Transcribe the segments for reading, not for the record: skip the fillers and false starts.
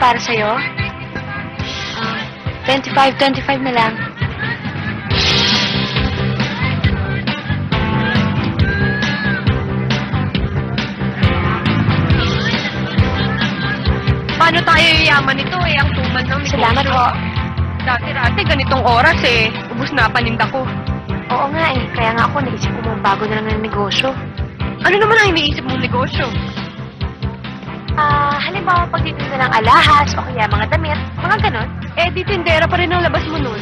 para sa'yo? 25 na lang. Paano tayo yayaman nito eh? Ang tuman ng negosyo. Salamat po. Dati-dati, ganitong oras eh. Ubus na paninda ko. Oo nga eh. Kaya nga ako naisip ko bago na lang ng negosyo. Ano naman ang iniisip mong negosyo? Halimbawa pagtitinda ng alahas o kaya mga damit, mga ganon. Eh, di tindera pa rin ang labas mo nun.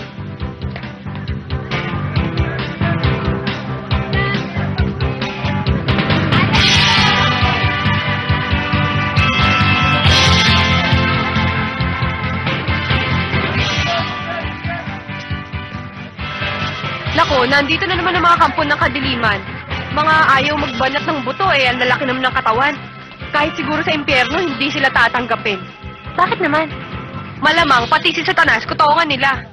Nako, nandito na naman ang mga kampon ng kadiliman. Mga ayaw magbanat ng buto eh, ang lalaki naman ng katawan. Kahit siguro sa impyerno, hindi sila tatanggapin. Bakit naman? Malamang, pati si Satanas, kutongan nila.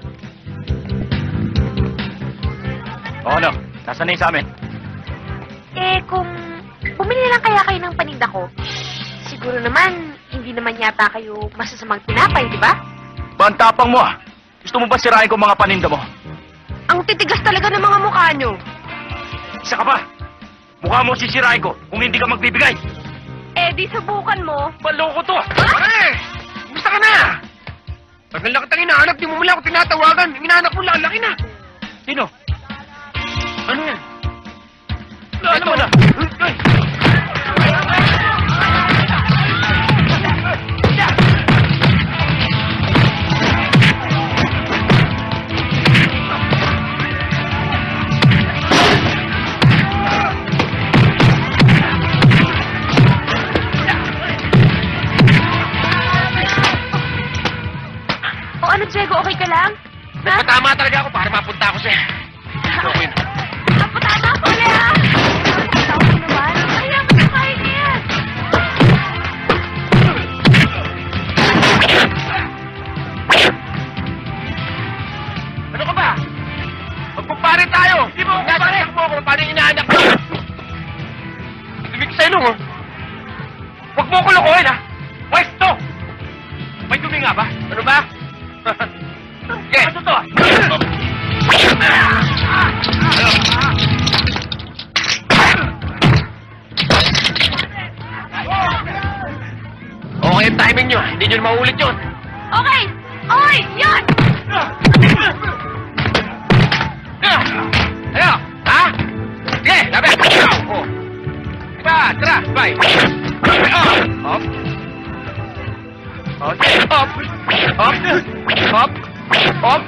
O ano? Nasaan na yung sa amin? Eh, kung bumili na lang kaya kayo ng paninda ko, siguro naman, hindi naman yata kayo masasamang tinapay, di ba? Ba, ang tapang mo ah. Gusto mo ba sirain ko mga paninda mo? Ang titigas talaga ng mga mukha nyo. Isa ka pa! Mukha mo sisirain ko kung hindi ka magbibigay. Eh, di subukan mo. Baloko to! Pare! Kumusta ka na? Tagal na kitang inaanap, di mo mula ako tinatawagan. Yung inaanap mo, lalaki na. Sino? Ano yan? Ano mo na? O ano, Diego, okay ka lang? Ha? Nagpatama talaga ako para mapunta ako sa'yo. Okay na. Naputata ako na! Tao ko naman. Kaya mo na kain yan! Ano ka ba? Magpapare tayo! Di mo ako pare! Mo ako, paano yung inaanak ko? Ibig sa'yo nung, oh. Huwag mo ko lokohin, ha? Pwesto! May dumi nga ba? Ano ba? Okay. Ano to? Okay yung timing nyo. Hindi nyo maulit yun. Okay! Oy! Yan! Ano? Ha? Sige, labi. Oh. Diba? Tara, bye. Hop. Okay. Hop. Hop. Hop. Hop.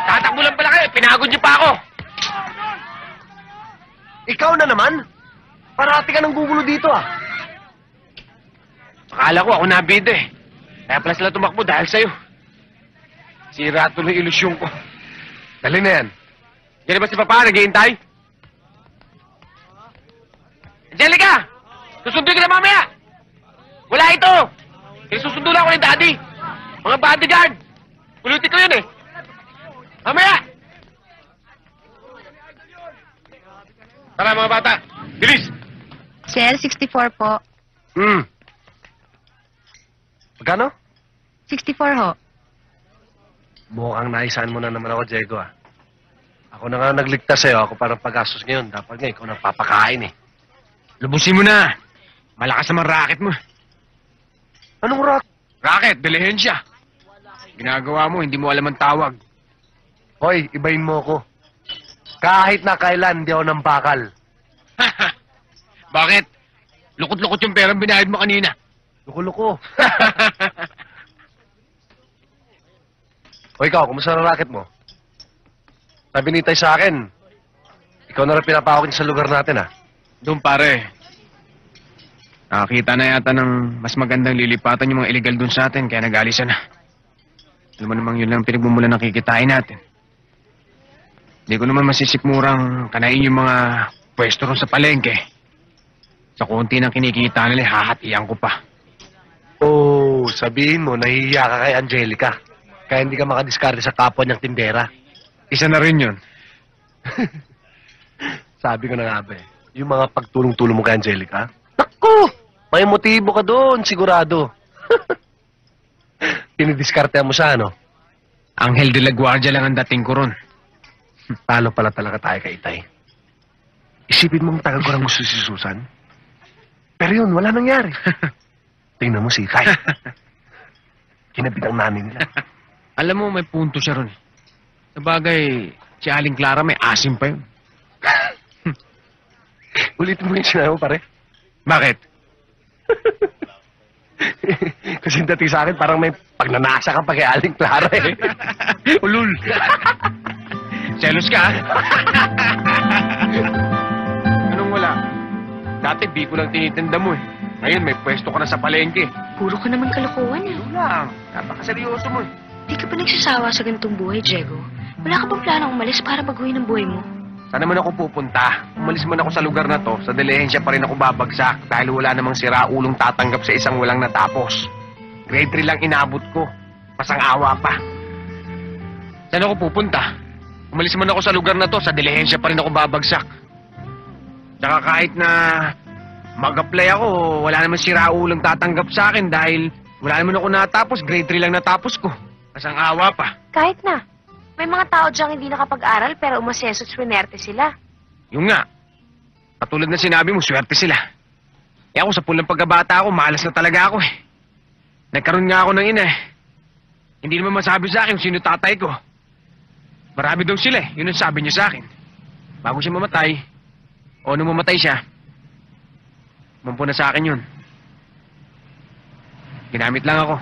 Tatakbo lang pala kayo. Pinagod niyo pa ako. Ikaw na naman? Parati ka nang gugulo dito ah. Akala ko ako nabida eh. Kaya pala sila tumakbo dahil sa'yo. Sira tuloy ilusyon ko. Dali na yan. Diyan ba si Papa naghihintay? Angelica! Susundo ka na mamaya! Wala ito! Kaya susundo lang ako ni Daddy. Mga bodyguard! Pulutin ko yun eh. Mamaya! Tara mga bata! Bilis! Sir, 64 po. Magkano? 64 ho. Mukhang naisaan mo na naman ako, Diego ah. Ako na nga nagligtas sa'yo. Ako parang pag-gastos ngayon. Dapat nga ikaw nang papakain eh. Lubusin mo na! Malakas naman racket mo. Anong rock? Racket, dilihensya. Ginagawa mo, hindi mo alam ang tawag. Hoy, ibahin mo ko. Kahit na kailan, hindi ako nang bakal. Bakit? Lukot-lukot yung perang binayad mo kanina. Luko-luko. O ikaw, kumusta ang racket mo? Sabi ni Tay sa akin, ikaw na rin pinapakawin sa lugar natin ah. Doon pare. Nakakita na yata ng mas magandang lilipatan yung mga illegal doon sa atin, kaya nag-alisan na. Alam mo namang yun lang pinagmumulan ng kikitain natin. Hindi ko naman masisikmurang kanain yung mga pwesto ron sa palengke. Sa konti ng kinikita nila, hahatian ko pa. Oh, sabihin mo, nahihiya ka kay Angelica. Kaya hindi ka makadiskarte sa kapwa niyang tindera. Isa na rin yun. Sabi ko na nga ba eh, yung mga pagtulong-tulong mo kay Angelica, naku! May motibo ka doon, sigurado. Pinidiskartehan mo siya, ano? Anghel de la Guardia lang ang dating ko ron. Talo pala talaga tayo kay Itay. Isipin mong tagal ko lang gusto si Susan. Pero yun, wala nangyari. Tingnan mo si Itay. Kinabit ang nanay nila. Alam mo, may punto siya ron. Sabagay, si Aling Clara may asim pa yun. Ulitin mo yung sinabi mo, pare. Bakit? Kasi dating sa akin, parang may pagnanasa ka pa kay Aling Clara eh. Ulul. Selos ka, ha? Anong wala? Dati di ko lang tinitinda mo eh. Ngayon may pwesto ka na sa palengke. Puro ka naman kalokohan eh. Lang, napakaseryoso mo eh. Di ka pa nagsasawa sa ganitong buhay, Diego. Wala ka bang planong umalis para baguhin ang buhay mo? Saan naman ako pupunta? Umalis man ako sa lugar na to, sa dilihensya pa rin ako babagsak dahil wala namang siraulong tatanggap sa isang walang natapos. Grade 3 lang inabot ko. Pasang-awa pa. Saan ako pupunta? Umalis man ako sa lugar na to, sa dilihensya pa rin ako babagsak. Tsaka kahit na mag-apply ako, wala namang siraulang tatanggap sa akin dahil wala naman ako natapos, grade 3 lang natapos ko. Pasang-awa pa. Kahit na. May mga tao diyang hindi nakapag-aral pero umaseso at swinerte sila. Yung nga. Katulad na sinabi mo, swerte sila. Eh ako sa pulang pagkabata ako, malas na talaga ako eh. Nagkaroon nga ako ng ina eh. Hindi naman masabi sa akin kung sino tatay ko. Marami daw sila eh. Yun ang sabi niya sa akin. Bago siya mamatay, o nung mamatay siya, mampu na sa akin yun. Ginamit lang ako.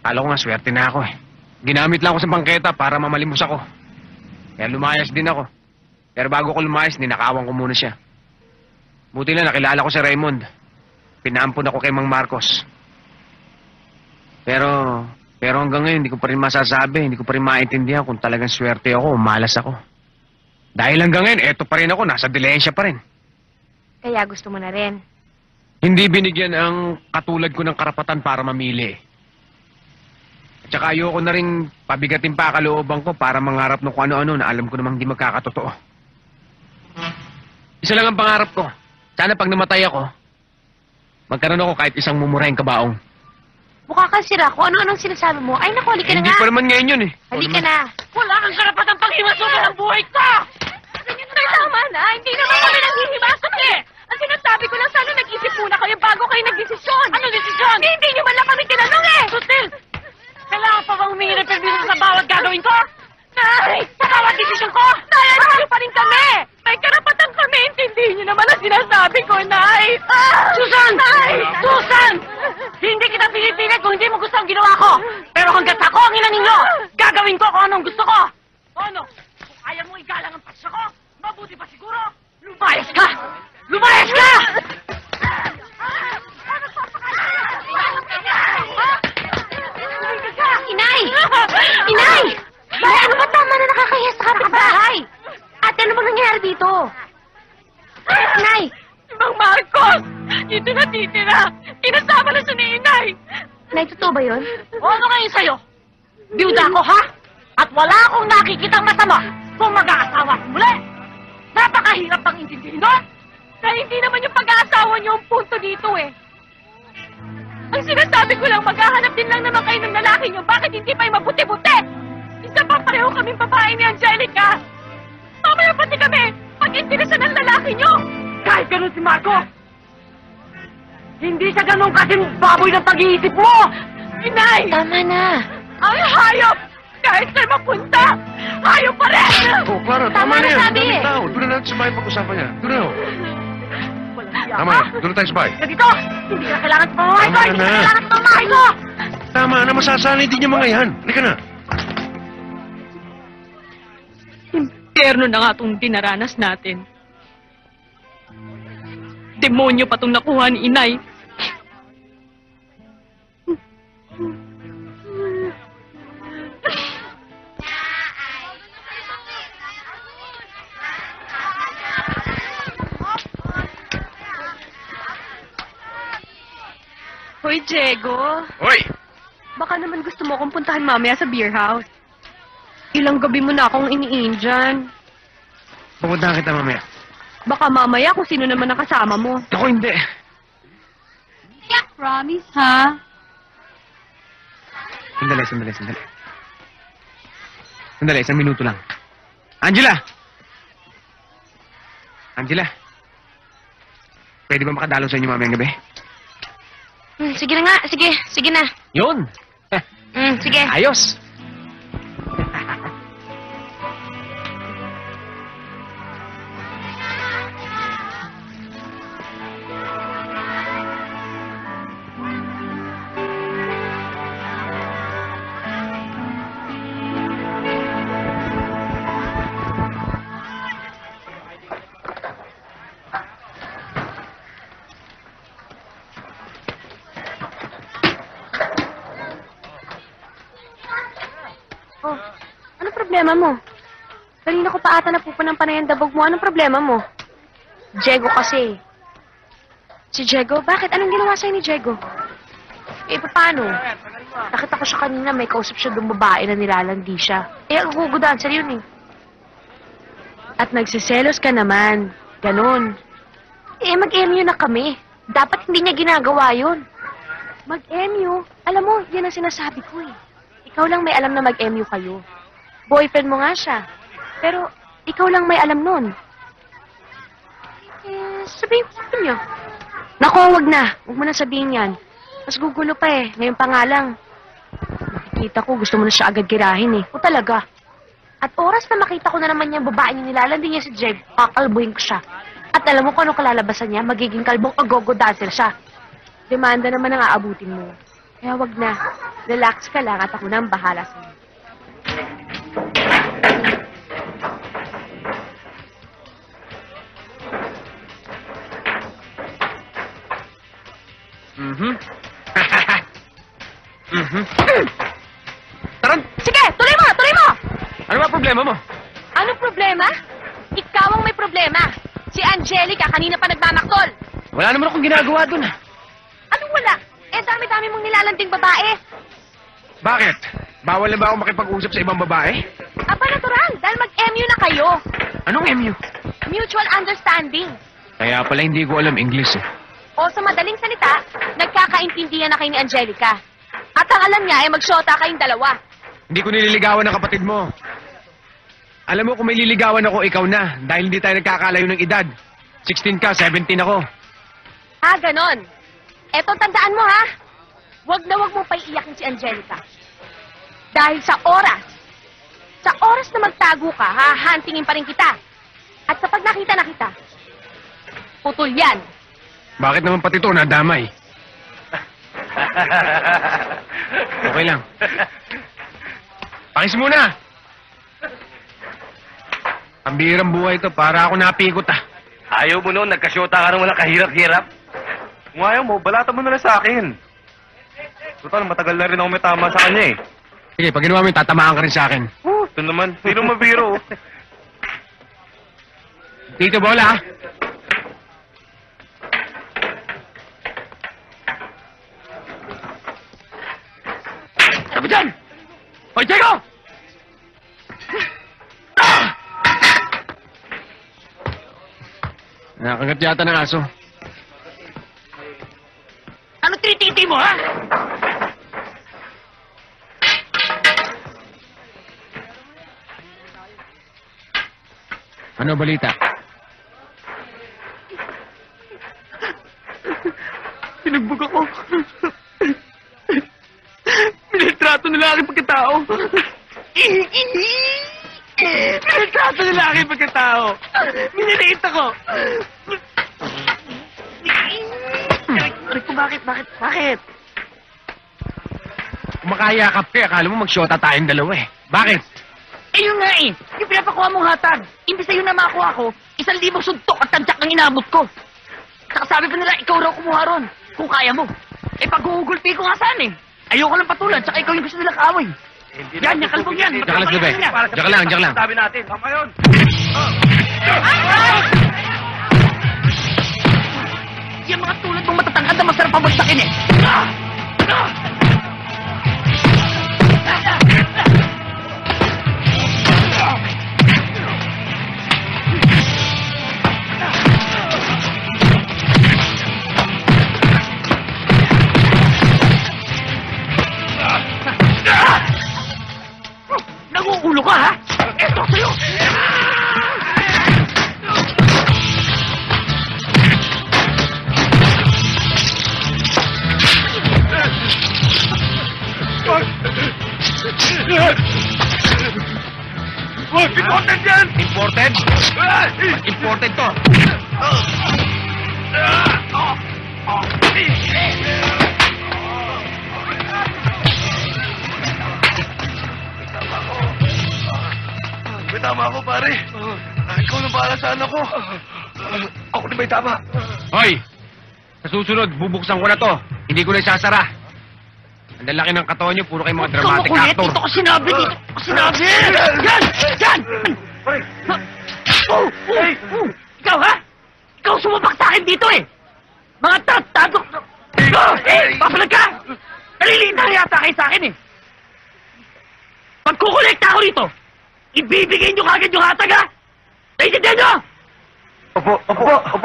Kala ko nga swerte na ako eh. Ginamit lang ako sa bangketa para mamalimos ako. Kaya lumayas din ako. Pero bago ko lumayas, ninakawan ko muna siya. Buti na nakilala ko si Raymond. Pinaampun ako kay Mang Marcos. Pero hanggang ngayon, hindi ko pa rin masasabi, hindi ko pa rin maintindihan kung talagang swerte ako o malas ako. Dahil hanggang ngayon, eto pa rin ako, nasa dilensya pa rin. Kaya gusto mo na rin. Hindi binigyan ang katulad ko ng karapatan para mamili. At saka ayoko na rin pabigatin pa kalooban ko para mangarap ng kung ano-ano na alam ko namang hindi magkakatotoo. Isa lang ang pangarap ko. Sana pag namatay ako, magkaroon ako kahit isang mumurahing kabaong. Mukha kang sira kung ano-anong sinasabi mo. Ay naku, halika na Hindi nga. pa naman ngayon yun eh. Halika na. Wala kang karapatang panghimasok ng buhay ko! Ay, tama na. Hindi naman kami nanghihimasok eh. Ang sinasabi ko lang, sana nag-isip muna kayo bago kayo nag-desisyon. Ano desisyon? Hindi nyo man lang kami tinanong eh. Susil, kailangan pa bang humingi ng permiso sa bawat gagawin ko? Nay! Sa bawat desisyon ko? Nay, ano pa rin kami? May karapatan kami. Intindihin nyo naman ang sinasabi ko, Nay. Susan! Nay! Susan! Hindi kita pinipilit kung hindi mo gusto ang ginawa ko. Pero hanggat ako ang ina ninyo, gagawin ko kung anong gusto ko. Ano? Kung ayaw mo igalang ang pasya ko, mabuti pa siguro, lumayas ka! Lumayas ka! Inay! Inay! Inay, ano ba tama na nakakahiya sa kapitbahay? Ate, ano bang nangyari dito? Inay! Si Mang Marcos! Dito na titira! Inasama na siya ni Inay! Inay, totoo ba yun? O ano ngayon sa'yo? Biyuda ko, ha? At wala akong nakikitang masama kung mag-aasawa muli! Napakahirap ang intindihin doon! Dahil hindi naman yung pag-aasawa niyo ang punto dito eh. Ang sinasabi ko lang, maghahanap din lang naman kayo ng lalaki niyo. Bakit hindi pa yung mabuti-buti? Isa pa pareho kaming babae ni Angelica. Mamaya pati kami, pag-interesa ng lalaki niyo. Kahit ganun si Marco, hindi siya ganun kasing baboy ng pag-iisip mo. Inay! Tama na. Ang hayop! Kahit saan mapunta, hayop pa rin! Oh, Clara, Tama na yan. sabi. Daming tao. Doon na natin sa bahay pag-usapan niya. Doon na, oh. Tama na. Doon na tayo sa bahay. Dito! Hindi na kailangan sa pamahay ko! Tama Hindi na. na kailangan sa pamahay ko! Tama na, masasanay din yung mga yan. Halika na. Impyerno na nga itong dinaranas natin. Demonyo pa itong nakuha ni Inay. Hoy, Hoy, Diego. Hoy! Baka naman gusto mo akong puntahan mamaya sa beer house. Ilang gabi mo na akong iniin dyan. Pupuntahan kita mamaya. Baka mamaya kung sino naman ang kasama mo. Ako hindi. Promise, ha? Sandali. Sandali, 1 minuto lang. Angela! Angela? Pwede ba makadalo sa inyo mamayang gabi? Sige na nga. Sige na. Yun! Sige. Ayos! Oh, anong problema mo? Kanina ko pa ata napupanang dabog mo. Anong problema mo? Diego kasi. Si Diego? Bakit? Anong ginawa sa'yo ni Diego? Eh, paano? Nakita ko siya kanina, may kausap siya doon babae na nilalandi siya. Eh, ang gugudan sa'yo yun eh. At nagsiselos ka naman. Ganon. Eh, mag-MU na kami. Dapat hindi niya ginagawa yun. Mag-MU? Alam mo, yan ang sinasabi ko eh. Ikaw lang may alam na mag-MU kayo. Boyfriend mo nga siya. Pero, ikaw lang may alam nun. Eh, sabihin ko sa niya. Naku, wag na. Huwag mo na sabihin yan. Mas gugulo pa eh. Ngayon pa nga lang. Nakikita ko, gusto mo na siya agad girahin eh. O talaga. At oras na makita ko na naman yung babae niya nilalandi niya si Jeg, kakalbuhin ko siya. At alam mo kung anong kalalabasan niya, magiging kalbong agogo dancer siya. Demanda naman ang aabutin mo. Kaya wag na. Relax ka lang at ako na ang bahala sa'yo. Taran! Sige, tuloy mo! Ano ba problema mo? Anong problema? Ikaw ang may problema. Si Angelica kanina pa nagmamaktol. Wala naman akong ginagawa dun. Anong wala? Eh, dami-dami mong nilalanding babae. Bakit? Bawal na ba ako makipag-usap sa ibang babae? Aba, natural. Dahil mag-MU na kayo. Anong MU? Mutual understanding. Kaya pala hindi ko alam English eh. O sa madaling salita, nagkakaintindihan na kayo ni Angelica. At ang alam niya ay magsyota kayong dalawa. Hindi ko nililigawan ng kapatid mo. Alam mo, kung may liligawan ako, ikaw na. Dahil hindi tayo nagkakalayo ng edad. 16 ka, 17 ako. Ah, ganon. Eto, tandaan mo ha. Wag na wag mo pa iiyakin si Angelica. Dahil sa oras na magtago ka, hahantingin pa rin kita. At kapag nakita na kita, putol yan. Bakit naman pati ito nadamay? Okay lang. Pakis muna! Pambihirang buhay ito, para ako napikot ah. Ayaw mo noon, nagkasyota ka nang walang kahirap-hirap. Kung ayaw mo, balatan mo na lang sa akin. Total, matagal na rin ako may tama sa kanya eh. Sige, pag ginawa mo yun, tatamaan ka rin sa akin. Ito naman, sino mabiro? Dito, bola ah. Ano ba dyan? Hoy, Diego! Nakagat yata ng aso. Ano tititi mo, ha? Ano balita? Pinagbog ako. Pinitrato nila aking pagkatao. Pinitrato nila aking pagkatao. Miniliit ako. Aray ko, bakit? Kumakayakap ka, akala mo mag-shota tayong dalawa eh. Bakit? Eh yun nga eh, yung pinapakuha mong hatag. Imbis na yun na makuha ko, 1,000 suntok at tadyak ang inabot ko. Saka sabi pa nila, ikaw raw kumuha ron, kung kaya mo. Eh pag-uugulpi ko nga saan eh. Ayoko lang patulan, saka ikaw yung gusto nila kaaway. Yan, yung kalbong yan. Diyan ka lang, Bebe. Diyan ka lang. Sabi natin, tama yun. Yung mga tulad mong matatangkad na masarap pabagsakin eh. Imported to. May tama ako, pare. Ikaw na bahala sa anak ko. Ako na may tama. Hoy! Sa susunod, bubuksan ko na to. Hindi ko na isasara. Ang lalaki ng katawan niyo, puro kayo mga dramatic Kumukulit, actor. dito ko sinabi, dito ko sinabi! Yan! Yan! Ikaw, ha? Ikaw sumabak sa akin dito, eh! Mga tratado! Papalag ka! Nalilita na yata kayo sa akin, eh! Pagkukolekta ako rito, ibibigay nyo kagad yung hatag, ha? Naiintindihan nyo? Opo.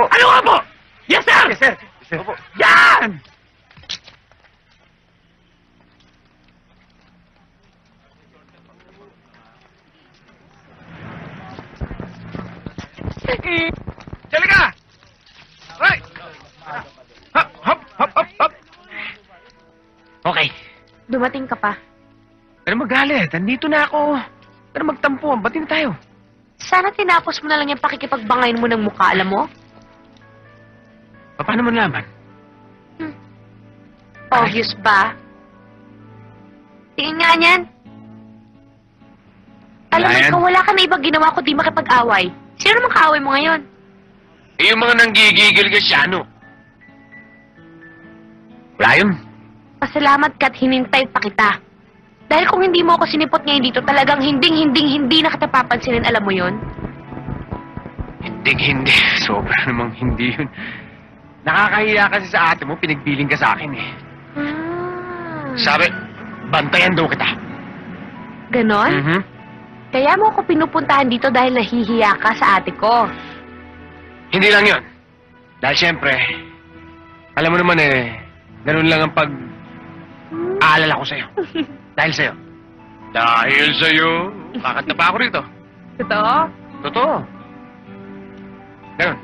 Ano nga po? Yes, sir! Yes, sir. Opo. Yan! Dali ka! Right! Hop, hop, hop, hop, hop! Okay. Dumating ka pa. Pero magalit, nandito na ako. Pero magtampo, ba't hindi tayo? Sana tinapos mo na lang yung pakikipagbangayin mo ng mukha, alam mo? Paano mo nalaman? Obvious ba? Tingin nga niyan. Alam mo, Wala yan. ikaw wala ka na ibang ginawa ko di makipag-away. Sino naman kaaway mo ngayon? Eh, yung mga nanggigigil ka siya, ano? Wala yun. Pasalamat ka't hinintay pa kita. Dahil kung hindi mo ako sinipot ngayon dito, talagang hindi na kita papansinin, alam mo yon? Hindi. Sobra namang hindi yun. Nakakahiya kasi sa ate mo, pinagbiling ka sa akin eh. Sabi, bantayan daw kita. Ganon? Mhm. Kaya mo ako pinupuntahan dito dahil nahihiya ka sa ate ko. Hindi lang yun. Dahil siyempre, alam mo naman eh, ganun lang ang pag-aalala ko sa'yo. Dahil sa'yo. Dahil sa'yo. Kakanta pa ako rito. Totoo? Totoo. Ganun.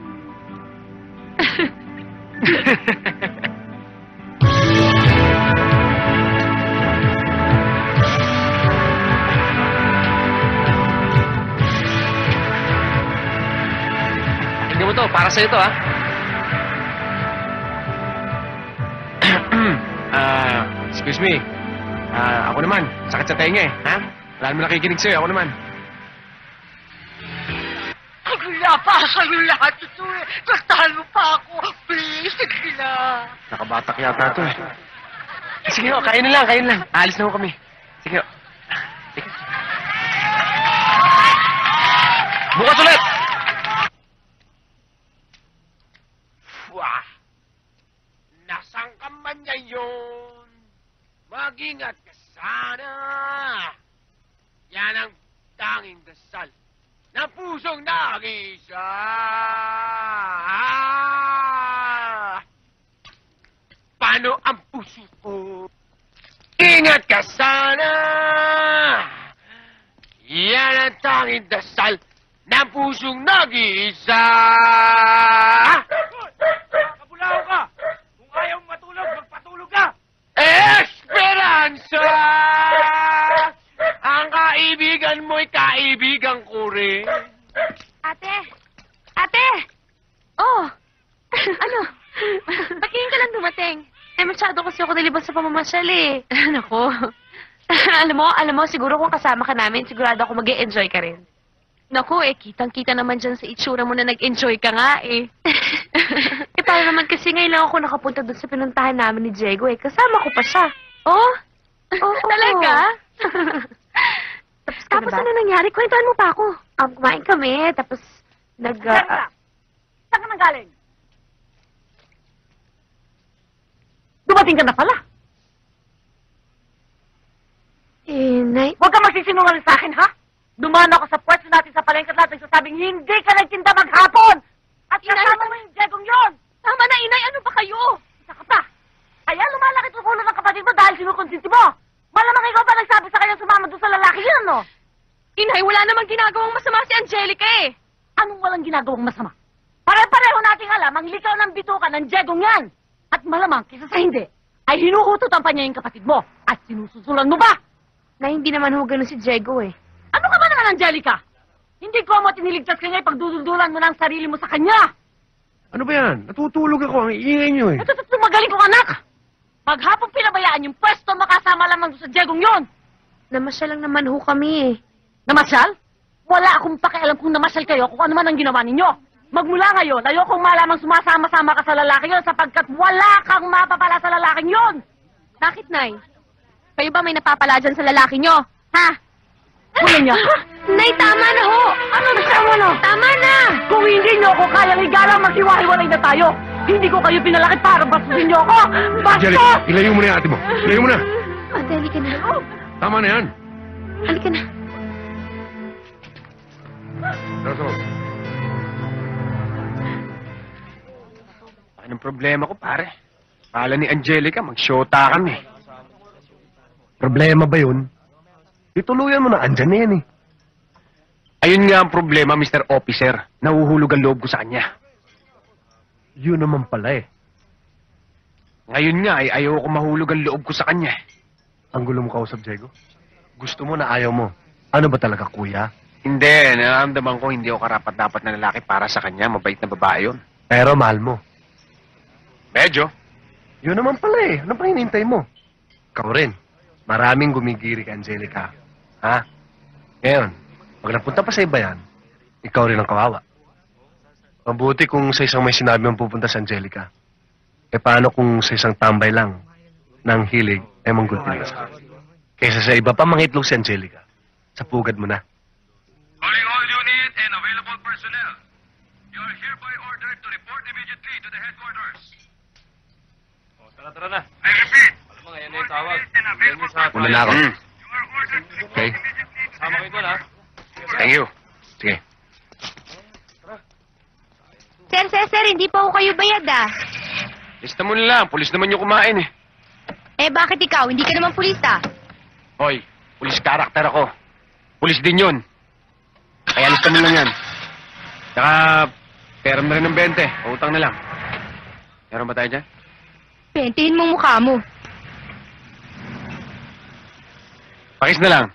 Tingnan mo to, para sa'yo to, ha? Excuse me. Ako naman, sakit sa tenga eh, ha? Wala naman nakikinig sa'yo, ako naman. Wala pa kayo lahat ito, eh. Saktahan mo pa ako. Please, sige na. Nakabatak yata to eh. Sige ho, kain na lang. Alis na ho kami. Sige ho. Sige. Bukas ulit! Wah! Nasaan ka man ngayon? Mag-ingat ka sana! Yan ang tanging dasal ng pusong nag-iisa! Paano ang puso ko? Ingat ka sana! Yan ang tanging dasal ng pusong nag-iisa! Kabulaw ka! Kung ayaw matulog, magpatulog ka! Esperanza! Ang kaibigan mo'y kaibigan ko rin. Ate! Ate! Oh! Ano? Bakit ka lang dumating? Eh, masyado kasi ako nalibang sa pamamasyal eh. Nako. alam mo, siguro kung kasama ka namin, sigurado ako mag-e-enjoy ka rin. Naku, eh, kitang-kita naman dyan sa itsura mo na nag-enjoy ka nga eh. Eh, para naman kasi ngayon lang ako nakapunta doon sa pinuntahan namin ni Diego eh. Kasama ko pa siya. Oh? Oh, talaga? Tapos ano nangyari? Kwentuhan mo pa ako. Kumain kami, tapos Saan ka nang galing? Dumating ka na pala. Nay... Huwag ka magsisinungaling sa akin, ha? Dumaan ako sa pwesto natin sa palengke at nagsasabing hindi ka nagtinda maghapon! At kasama mo yung Jegong yun! Tama na, Inay! Ano ba kayo? Isa ka pa! Kaya lumalaki ang ulo ng kapatid mo dahil sinukonsinti mo! Malamang ikaw pa nagsabi sa kanya sumama doon sa lalaki yun, no? Inay, wala namang ginagawang masama si Angelica eh! Anong walang ginagawang masama? Pare-pareho nating alam ang likaw ng bituka ng Jegong yan! At malamang, kisa sa hindi, ay hinuhututan pa niya yung kapatid mo at sinususulan mo ba? Na hindi naman ho ganun si Diego eh. Ano ka ba naman, Angelica? Hindi ko mo tiniligtas ka niya ipagduduldulan mo ng sarili mo sa kanya. Ano ba yan? Natutulog ako. Ang iingay nyo eh. Ito magaling kong anak. Paghapon pinabayaan yung pwesto makasama lamang sa Diegong yon. Namasyal lang naman ho kami eh. Namasyal? Wala akong pakialam kung namasyal kayo kung ano man ang ginawa ninyo. Magmula ngayon, ayokong malamang sumasama-sama ka sa lalaki yon sapagkat wala kang mapapala sa lalaking yon. Bakit, Nay? Kayo ba may napapala dyan sa lalaki nyo? Ha? Kulo niya. Nay, tama na ho! Ano na mo? Tama na! Kung hindi nyo ako kayang igalang, maghiwa-hiwalay na tayo. Hindi ko kayo pinalaki para basusin nyo ako. Jelly, Basta! ilayo mo na yung ate mo. Ilayo mo na. Ate, halika na. Tama na yan. Halika na. Tara sa loob. Anong problema ko, pare? Pala ni Angelica, mag-shota kami. Problema ba yun? Ituluyan mo na. Andyan na yan eh. Ayun nga ang problema, Mr. Officer. Nahuhulog ang loob ko sa kanya. Yun naman pala eh. Ngayon nga, ay ayaw ko mahulog ang loob ko sa kanya. Ang gulo mo kausap, Diego. Gusto mo na ayaw mo. Ano ba talaga, kuya? Hindi, nararamdaman ko hindi ako karapat-dapat na lalaki para sa kanya. Mabait na babae yun. Pero mahal mo. Medyo. Yun naman pala eh. Ano pa hinintay mo? Ikaw rin. Maraming gumigiri kay Angelica. Ha? Ngayon, pag napunta pa sa iba yan, ikaw rin ang kawawa. Mabuti kung sa isang may sinabi ang pupunta sa Angelica. E paano kung sa isang tambay lang ng hilig ay manggulpin ka? Kaysa sa iba pa mangitlog si Angelica. Sa pugad mo na. Calling all unit and available personnel. You are hereby ordered to report immediately to the headquarters. Tara na. I repeat. Alam mo, ngayon na yung tawag. Una na ako. Okay? Sama kayo doon, ha? Thank you. Sige. Sir, hindi pa ho kayo bayad ah. Lista mo na lang. Pulis naman yung kumain eh. Eh, bakit ikaw? Hindi ka naman pulista. Hoy, pulis karakter ako. Pulis din yun. Kaya lista mo lang yan. Tsaka, pera na rin ng 20. Utang na lang. Meron ba tayo dyan? Pentihin mong mukha mo. Pakis na lang.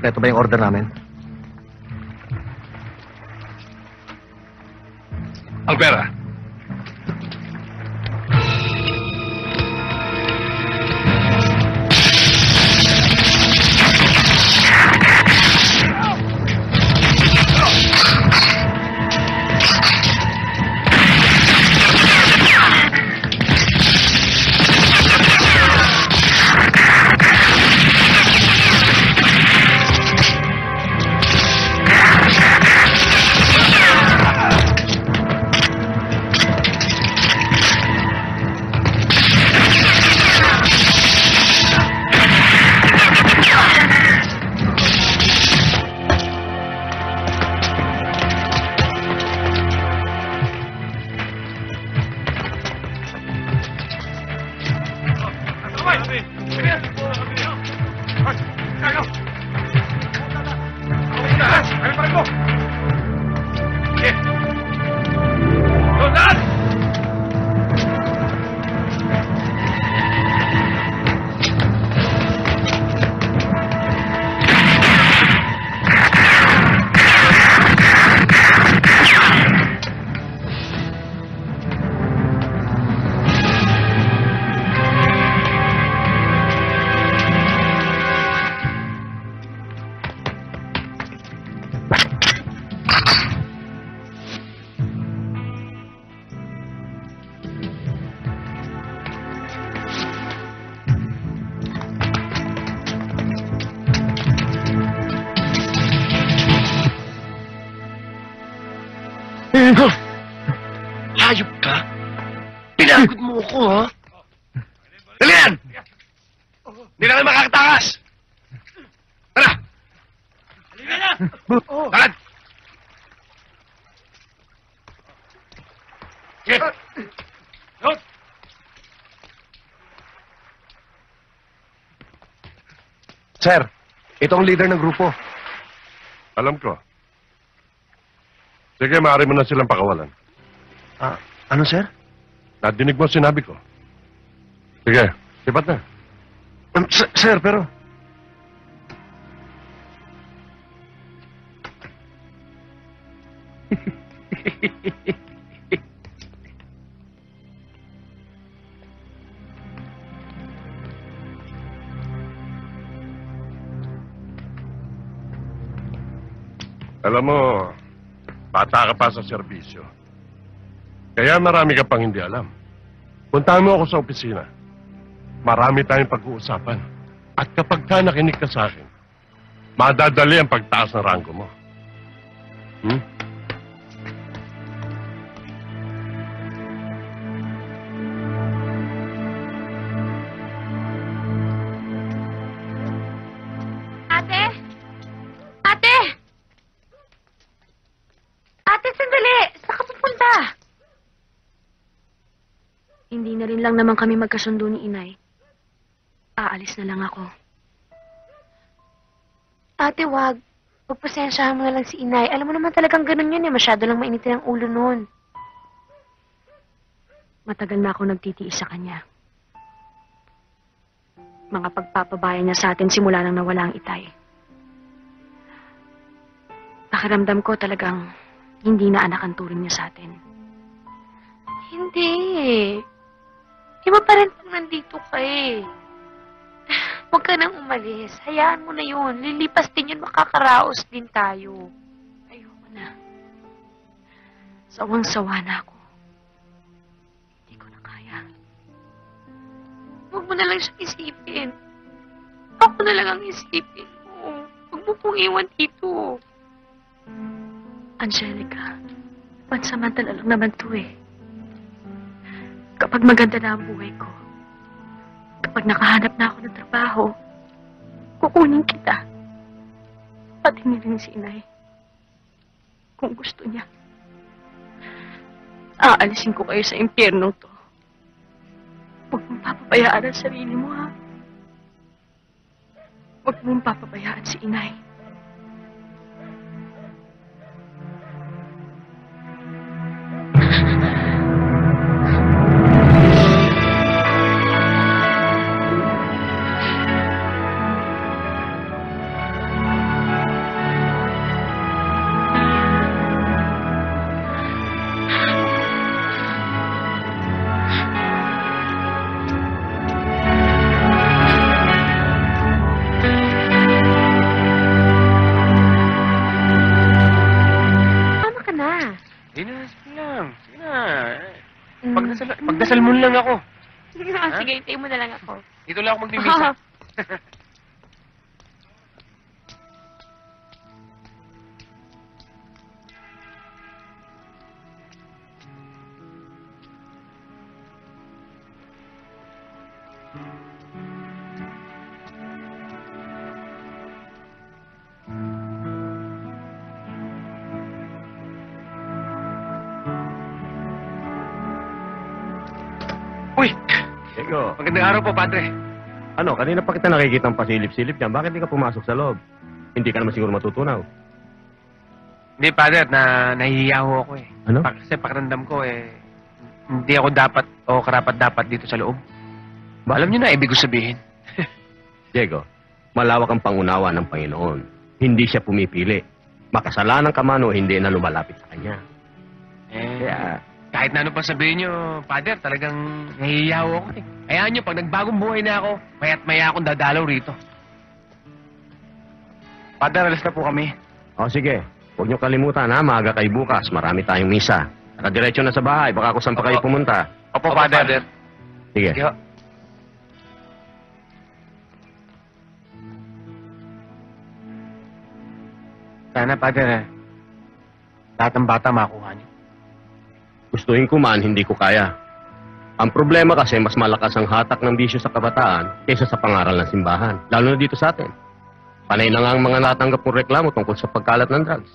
Ito ba yung order namin? Alpera. Hayop ka? Pinagod mo ako, ha? Dali yan! Hindi na kayo makakatakas! Kalad! Sige! Load! Sir, ito ang leader ng grupo. Alam ko. Sige, maaari mo na silang pakawalan. Ano, sir? Nadinig mo ang sinabi ko. Sige, sipat na. Sir, pero... Alam mo, bata ka pa sa serbisyo. Kaya marami ka pang hindi alam. Puntahan mo ako sa opisina. Marami tayong pag-uusapan. At kapag ka nakinig ka sa akin, madadali ang pagtaas ng ranggo mo. Hmm? Ate! Ate! Ate, sandali! Saan ka pupunta? Hindi na rin lang naman kami magkasundo ni Inay. Aalis na lang ako. Ate, wag. Pagpasensyahan mo na lang si Inay. Alam mo naman talagang ganun yun eh. Masyado lang mainitin ang ulo noon. Matagal na ako nagtitiis sa kanya. Mga pagpapabayan niya sa atin simula nang nawala ang Itay. Pakiramdam ko talagang hindi na anak ang turing niya sa atin. Hindi. Iba pa rin pag nandito ka eh. Huwag ka nang umalis. Hayaan mo na yun. Lilipas din yun. Makakaraos din tayo. Ayoko na. Sawang-sawa na ako. Hindi ko na kaya. Huwag mo na lang siya isipin. Ako na lang ang isipin mo. Huwag mo pong iwan dito. Angelica, pansamantala lang naman to eh. Kapag maganda na ang buhay ko, kapag nakahanap na ako ng trabaho, kukunin kita. Pati niya rin si Inay. Kung gusto niya. Aalisin ko kayo sa impyerno to. Huwag mong papabayaan ang sarili mo, ha? Huwag mong papabayaan si Inay. Pagdasal mo lang ako. Sige, hintayin mo na lang ako. Dito lang ako magmimisa. Uy! Ego, Magandang araw po, Padre. ano, kanina pa kita nakikita ng pasilip-silip dyan. Bakit di ka pumasok sa loob? Hindi ka naman siguro matutunaw. Hindi, Padre, nahihiya ho ako eh. Ano? Kasi pakiramdam ko eh, hindi ako dapat o karapat-dapat dito sa loob. Alam niyo na, ibig ko sabihin. Diego, malawak ang pangunawa ng Panginoon. Hindi siya pumipili. Makasalanan ka man o hindi na lumalapit sa Kanya. Kaya, kahit na ano pa sabihin niyo, Father, talagang nahihiya ho ako eh. Hayaan niyo, pag nagbagong buhay na ako, maya't maya akong dadalaw rito. Father, alis na po kami. O sige, huwag niyo kalimutan ha, maaga kayo bukas. Marami tayong misa. Nakadiretso na sa bahay, baka kung saan pa kayo pumunta. Opo, Father. Sige. Sige ho. Sana, Father, lahat ng bata makuha niyo. Gustuhin ko man, hindi ko kaya. Ang problema kasi, mas malakas ang hatak ng bisyo sa kabataan kaysa sa pangaral ng simbahan. Lalo na dito sa atin. Panay na nga ang mga natanggap kong reklamo tungkol sa pagkalat ng drugs.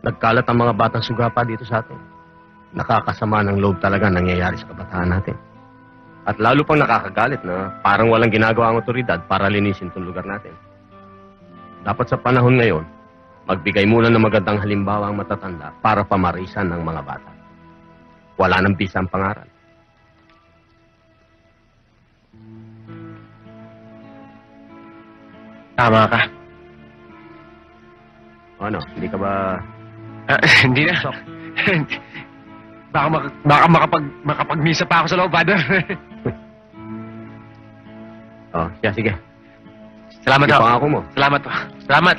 Nagkalat ang mga batang sugapa dito sa atin. Nakakasama ng loob talaga ang nangyayari sa kabataan natin. At lalo pang nakakagalit na parang walang ginagawa ang otoridad para linisin itong lugar natin. Dapat sa panahon ngayon, magbigay muna ng magandang halimbawa ang matatanda para pamarisan ng mga bata. Wala nang bisa ang pangaral. Tama ka. Ano, hindi ka ba... Hindi na. baka makapagmisa pa ako sa loob, Father. Oh, siya, sige. Salamat Sige, ho. pangako mo. Salamat ho. Salamat.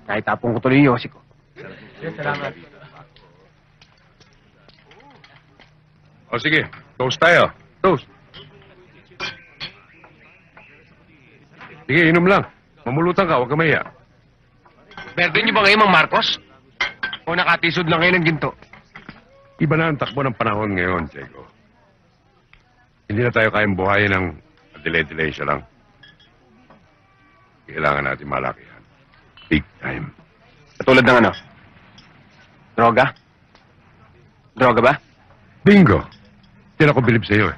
Kahit tapong ko tuloy yung yosi ko. Salamat. O sige, toast tayo. Toast. Sige, inom lang. Mamulutan ka, huwag ka mahiya. Berde niyo ba ngayon, Mang Marcos? O nakatisod lang kayo ng ginto? Iba na ang takbo ng panahon ngayon, Diego. Hindi na tayo kayang buhayin ng delay-delay siya lang. Kailangan natin malakihan. Big time. Katulad ng ano? Droga? Droga ba? Bingo! Yan ako bilib sa'yo eh.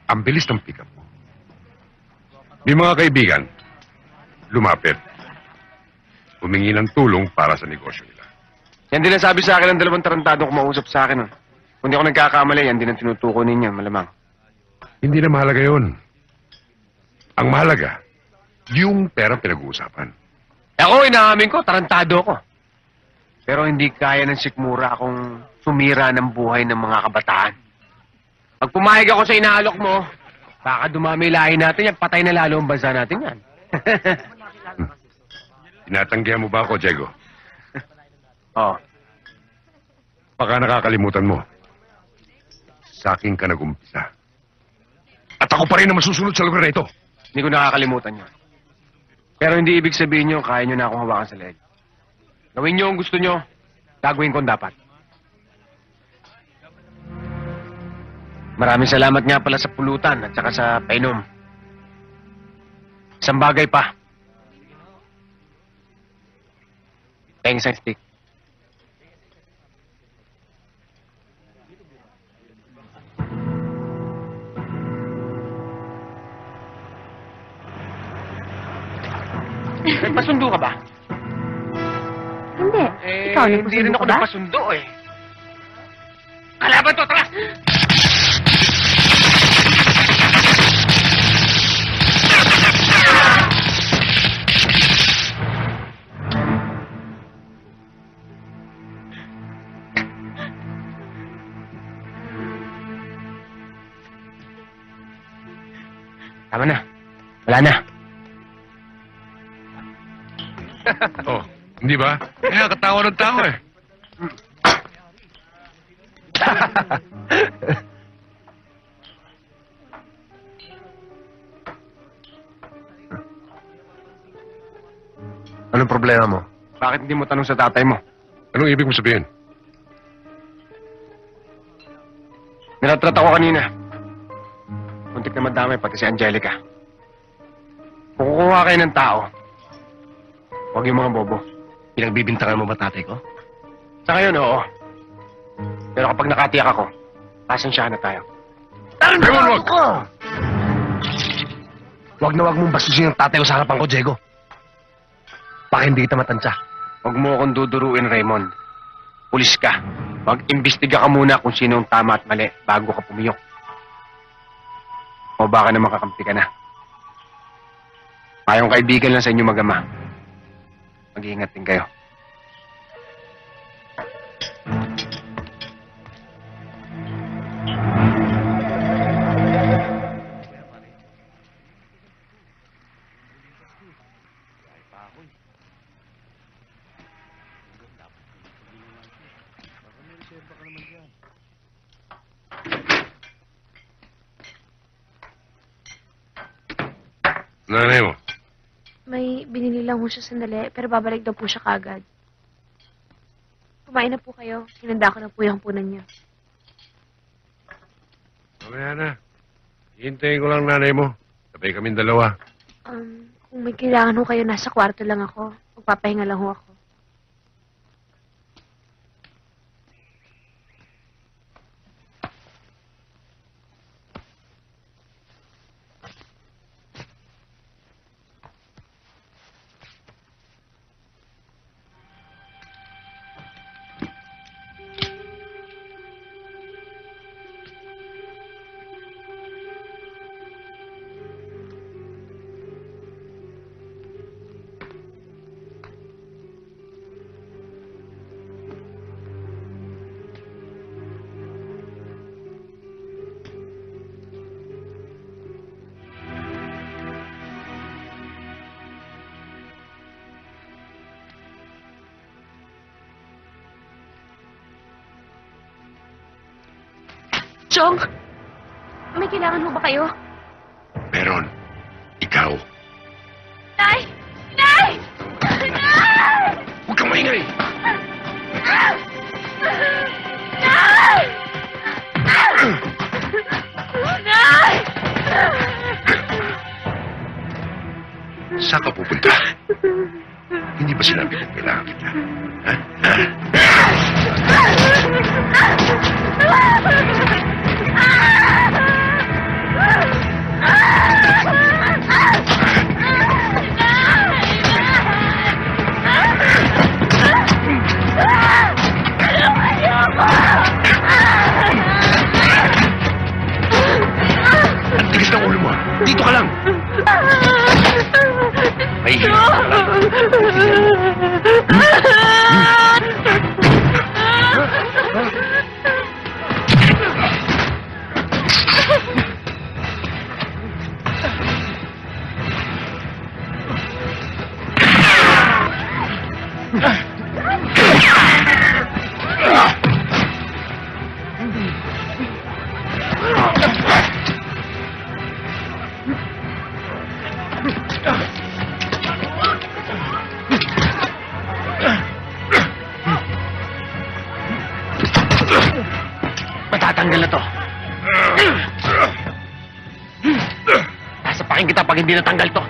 Ang bilis ng pick-up mo. May mga kaibigan, lumapit. Humingi ng tulong para sa negosyo nila. Yan din ang sabi sa akin ng dalawang tarantado kumausap sa akin. Kung di ako nagkakamali, yan din ang tinutuko ninyo, malamang. Hindi na mahalaga yun. Ang mahalaga, yung perang pinag-uusapan. Ako, inaamin ko, tarantado ko. Pero hindi kaya ng sikmura akong sumira ng buhay ng mga kabataan. Pag pumayag ako sa inaalok mo, baka dumami lahi natin yan, patay na lalo ang bansa natin yan. Tinatanggihan mo ba ako, Diego? Oh, Baka nakakalimutan mo. Sa akin ka nag-umpisa. At ako pa rin ang masusunod sa lugar na ito. hindi ko nakakalimutan yun. Pero hindi ibig sabihin nyo, kaya nyo na akong hawakan sa leg. Gawin nyo ang gusto nyo, gagawin kong dapat. Maraming salamat nga pala sa pulutan at saka sa painom. Isang bagay pa. Thanks, and stick. Nagpasundo ka ba? Hindi. Ikaw, hindi rin nagpasundo ako ka ba? nagpasundo eh. Kalaban to, tara! Tama na. Wala na. Oh, hindi ba? Kaya katawa ng tao eh. Anong problema mo? Bakit hindi mo tanong sa tatay mo? Anong ibig mo sabihin? Nilatrat ako kanina. Muntik na madamay pati si Angelica. Kung kukuha kayo ng tao, huwag yung mga bobo. Pinagbibintangan mo ba tatay ko? Sa ngayon, oo. Pero kapag nakatiyak ako, pasensyahan na tayo. Ewan, wag! Huwag na huwag mong bastusin yung tatay ko sa harapan ko, Diego. Baka hindi kita matansya. Huwag mo akong duduruin, Raymond. Pulis ka. Mag-imbestiga ka muna kung sino ang tama at mali bago ka pumiyok. O baka naman kakampi ka na. Mayong kaibigan lang sa inyo mag-ama. Mag-iingat din kayo. Nanay mo. May binili lang ho siya sandali, pero babalik daw po siya kagad. Kumain na po kayo. Hinanda ko na po yung punan niyo. Mamaya na. Hintayin ko lang nanay mo. Sabay kaming dalawa. Kung may kailangan ho kayo, nasa kwarto lang ako. Magpapahinga lang ho ako. Chong! May kailangan ho ba kayo? Meron. Ikaw. Nay! Nay! Nay! Huwag kang maingay! Nay! Nay! Saan ka pupunta? Hindi ba sinabi kong kailangan kita? Ha? Ha? Ang tigas ng ulo mo. Dito ka lang. May hirap ka lang. Matatanggal na to. Sasapakin kita pag hindi natanggal to.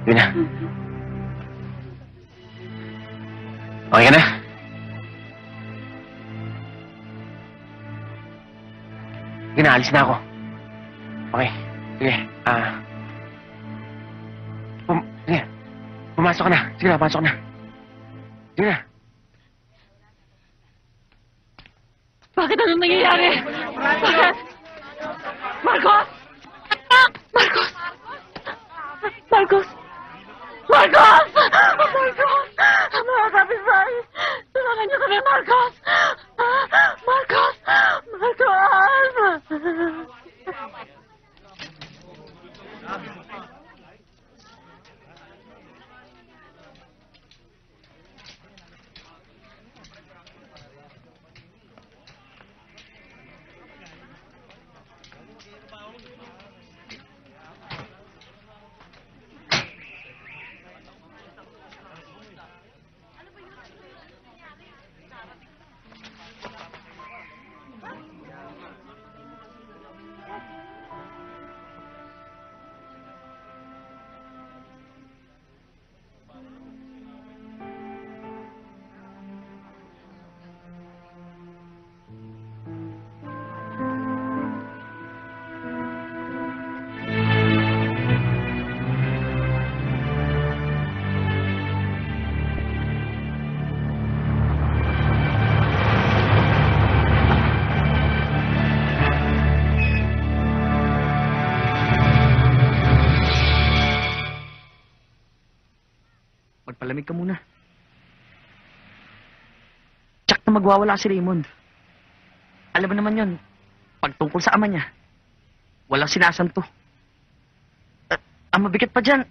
Yun na. Okay ka na? Sige na, alis na ako. Okay. Sige. Sige. Pumasok ka na. Sige na, pumasok ka na. Sige na. Bakit ano nangyayari? Bakit? Marcos! Marcos! Marcos! Marcos! Marcos! Mga kapitbahay! Tulungan niyo kami, Marcos! Marcos! Marcos! Magpalamig ka muna. Tsak na magwawala si Raymond. Alam mo naman yun, pagtungkol sa ama niya, walang sinasanto. Ang mabigat pa dyan,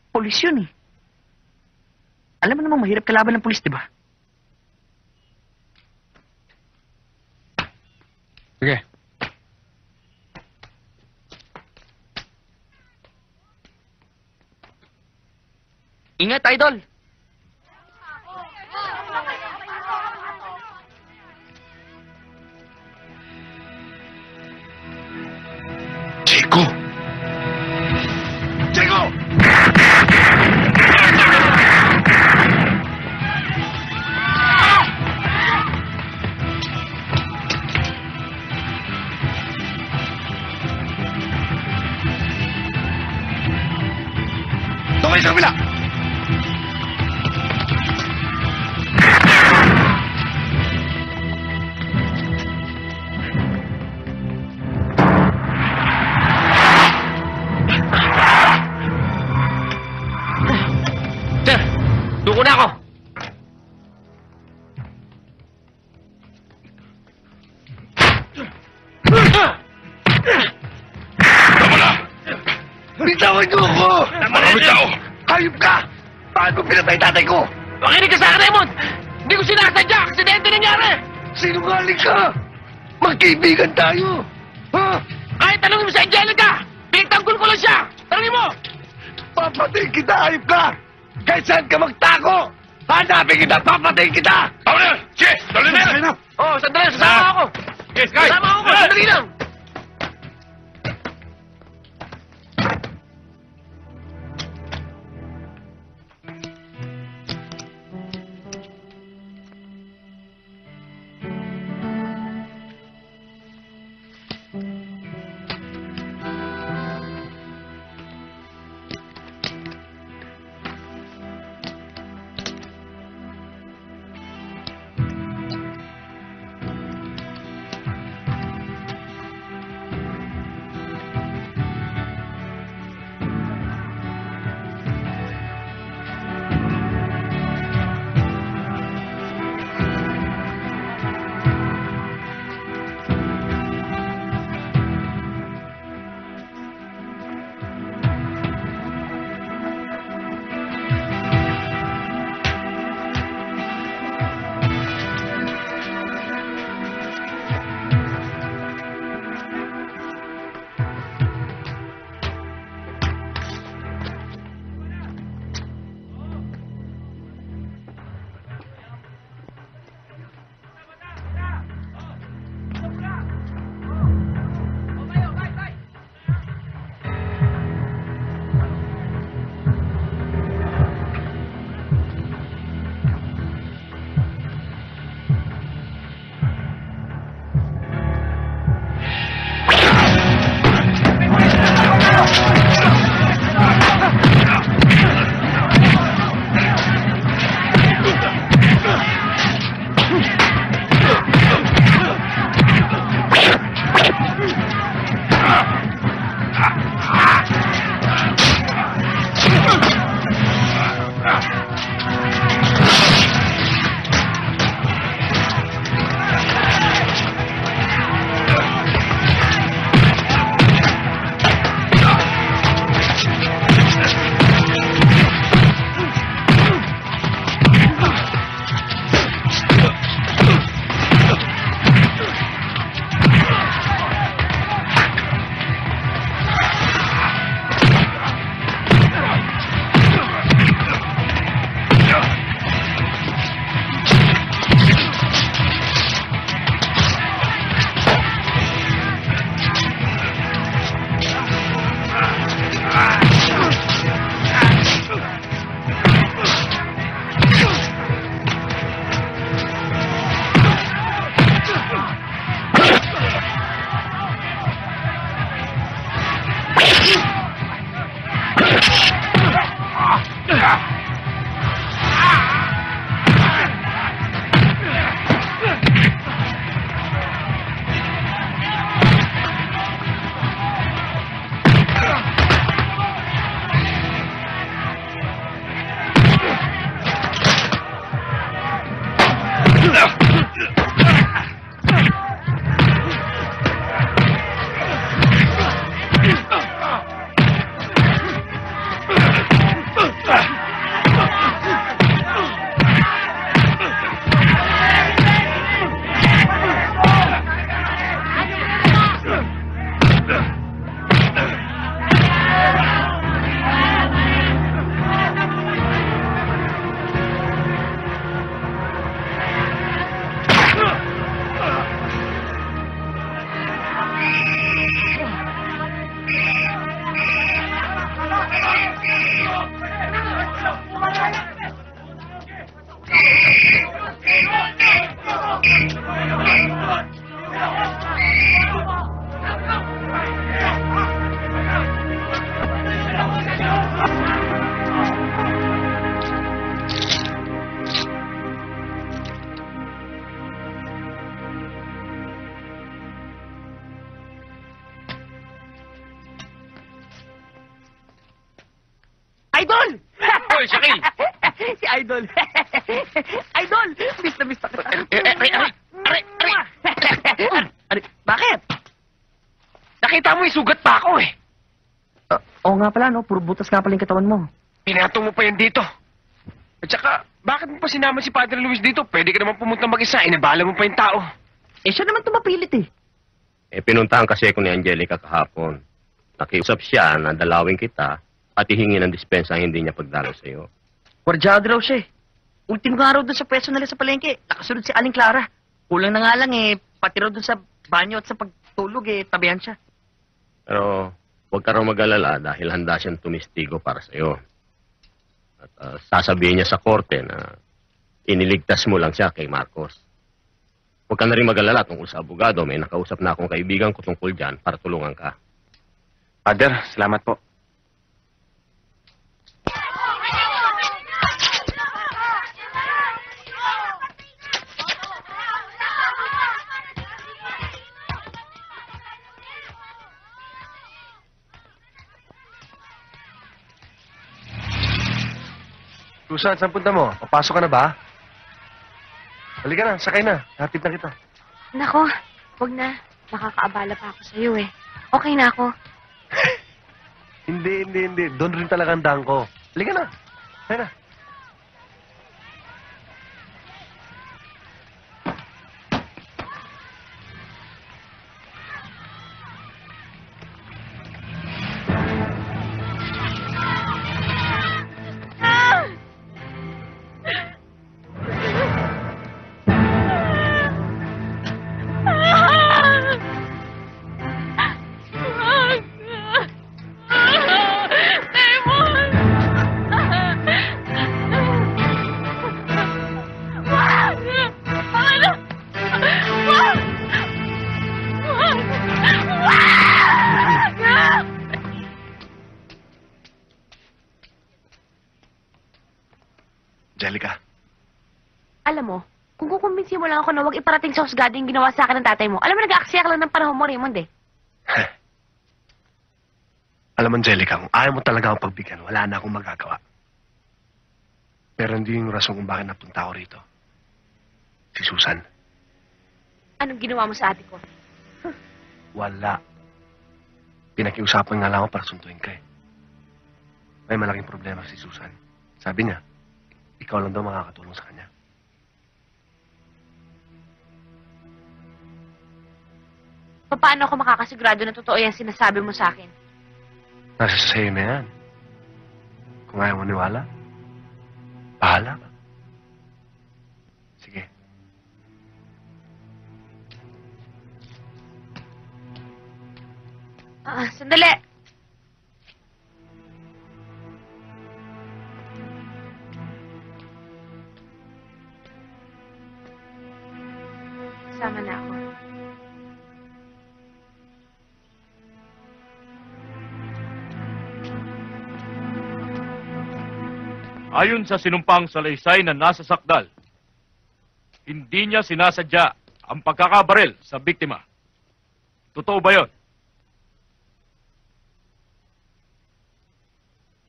polis yun eh. Alam mo naman mahirap kalaban ng polis, di ba? Sige. Ingat, idol! Chico! Chico! Tumay sa kabila! Sir, duko na ako. Tama na! Bitawan niyo ako! Marami tao! Hayop ka! Bakit mo pinatay tatay ko? Makinig ka sa akin, Raymond! Hindi ko sinasadya! Aksidente nangyari! Sinungaling ka! Magkaibigan tayo! Ha? Kahit tanongin mo sa Angelica! Pinagtanggol ko lang siya! Tanongin mo! Papatayin kita, hayop ka! Kahit saan ka magtako! Hanapin kita! Papatayin kita! Tama na! Sige! Dali na yan! Oh, sandali! Sasama ako! Yes, guys! Sasama ako! Sandali lang! Idol! Hoy, Shakil! Si Idol. Idol! Miss na miss na kita. Aray, bakit? Nakita mo, isugat pa ako eh. Oo nga pala, no? Puro butas nga pala yung katawan mo. Pinato mo pa yan dito. At saka, bakit mo pa sinama si Padre Luis dito? Pwede ka naman pumunta mag-isa, inabala mo pa yung tao. Eh, siya naman tumapilit eh. Pinuntahan kasi ako ni Angelica kahapon. Nakiusap siya na dalawin kita at ihingi ng dispensa ang hindi niya pagdalo sa iyo. Kwardyado raw siya eh. Ultimo nga raw doon sa pwesto nila sa palengke. Nakasunod si Aling Clara. Kulang na nga lang eh. Pati raw doon sa banyo at sa pagtulog eh. Tabihan siya. Pero huwag ka raw mag-alala dahil handa siyang tumistigo para sa iyo. At sasabihin niya sa korte na iniligtas mo lang siya kay Marcos. Huwag ka na rin mag-alala tungkol sa abogado. May nakausap na akong kaibigan ko tungkol dyan para tulungan ka. Father, salamat po. Susan, saan punta mo? Papasok ka na ba? Halika na, sakay na. Hatid na kita. Nako, wag na. Makakaabala pa ako sa'yo eh. Okay na ako. Hindi. Doon rin talaga ang daan ko. Halika na. Halika na. Angelica. Alam mo, kung kukumbinsin mo lang ako na huwag iparating sa husgado yung ginawa sa akin ng tatay mo, alam mo, nag-aaksaya ka lang ng panahon mo, Raymond eh. Alam mo, Angelica, kung ayaw mo talaga akong pagbigyan, wala na akong magagawa. Pero hindi yung rason kung bakit napunta ako rito. Si Susan. Anong ginawa mo sa ate ko? Wala. Pinakiusapan nga lang ako para suntuin ka eh. May malaking problema si Susan. Sabi niya, ikaw lang daw makakatulong sa kanya. Paano ako makakasigurado na totoo yan sinasabi mo sa akin? Nasa sa'yo na yan. Kung ayaw mo niwala, bahala ka. Sige. Sandali! Sama na ako. Ayon sa sinumpang salaysay na nasa sakdal, hindi niya sinasadya ang pagkakabaril sa biktima. Totoo ba yon?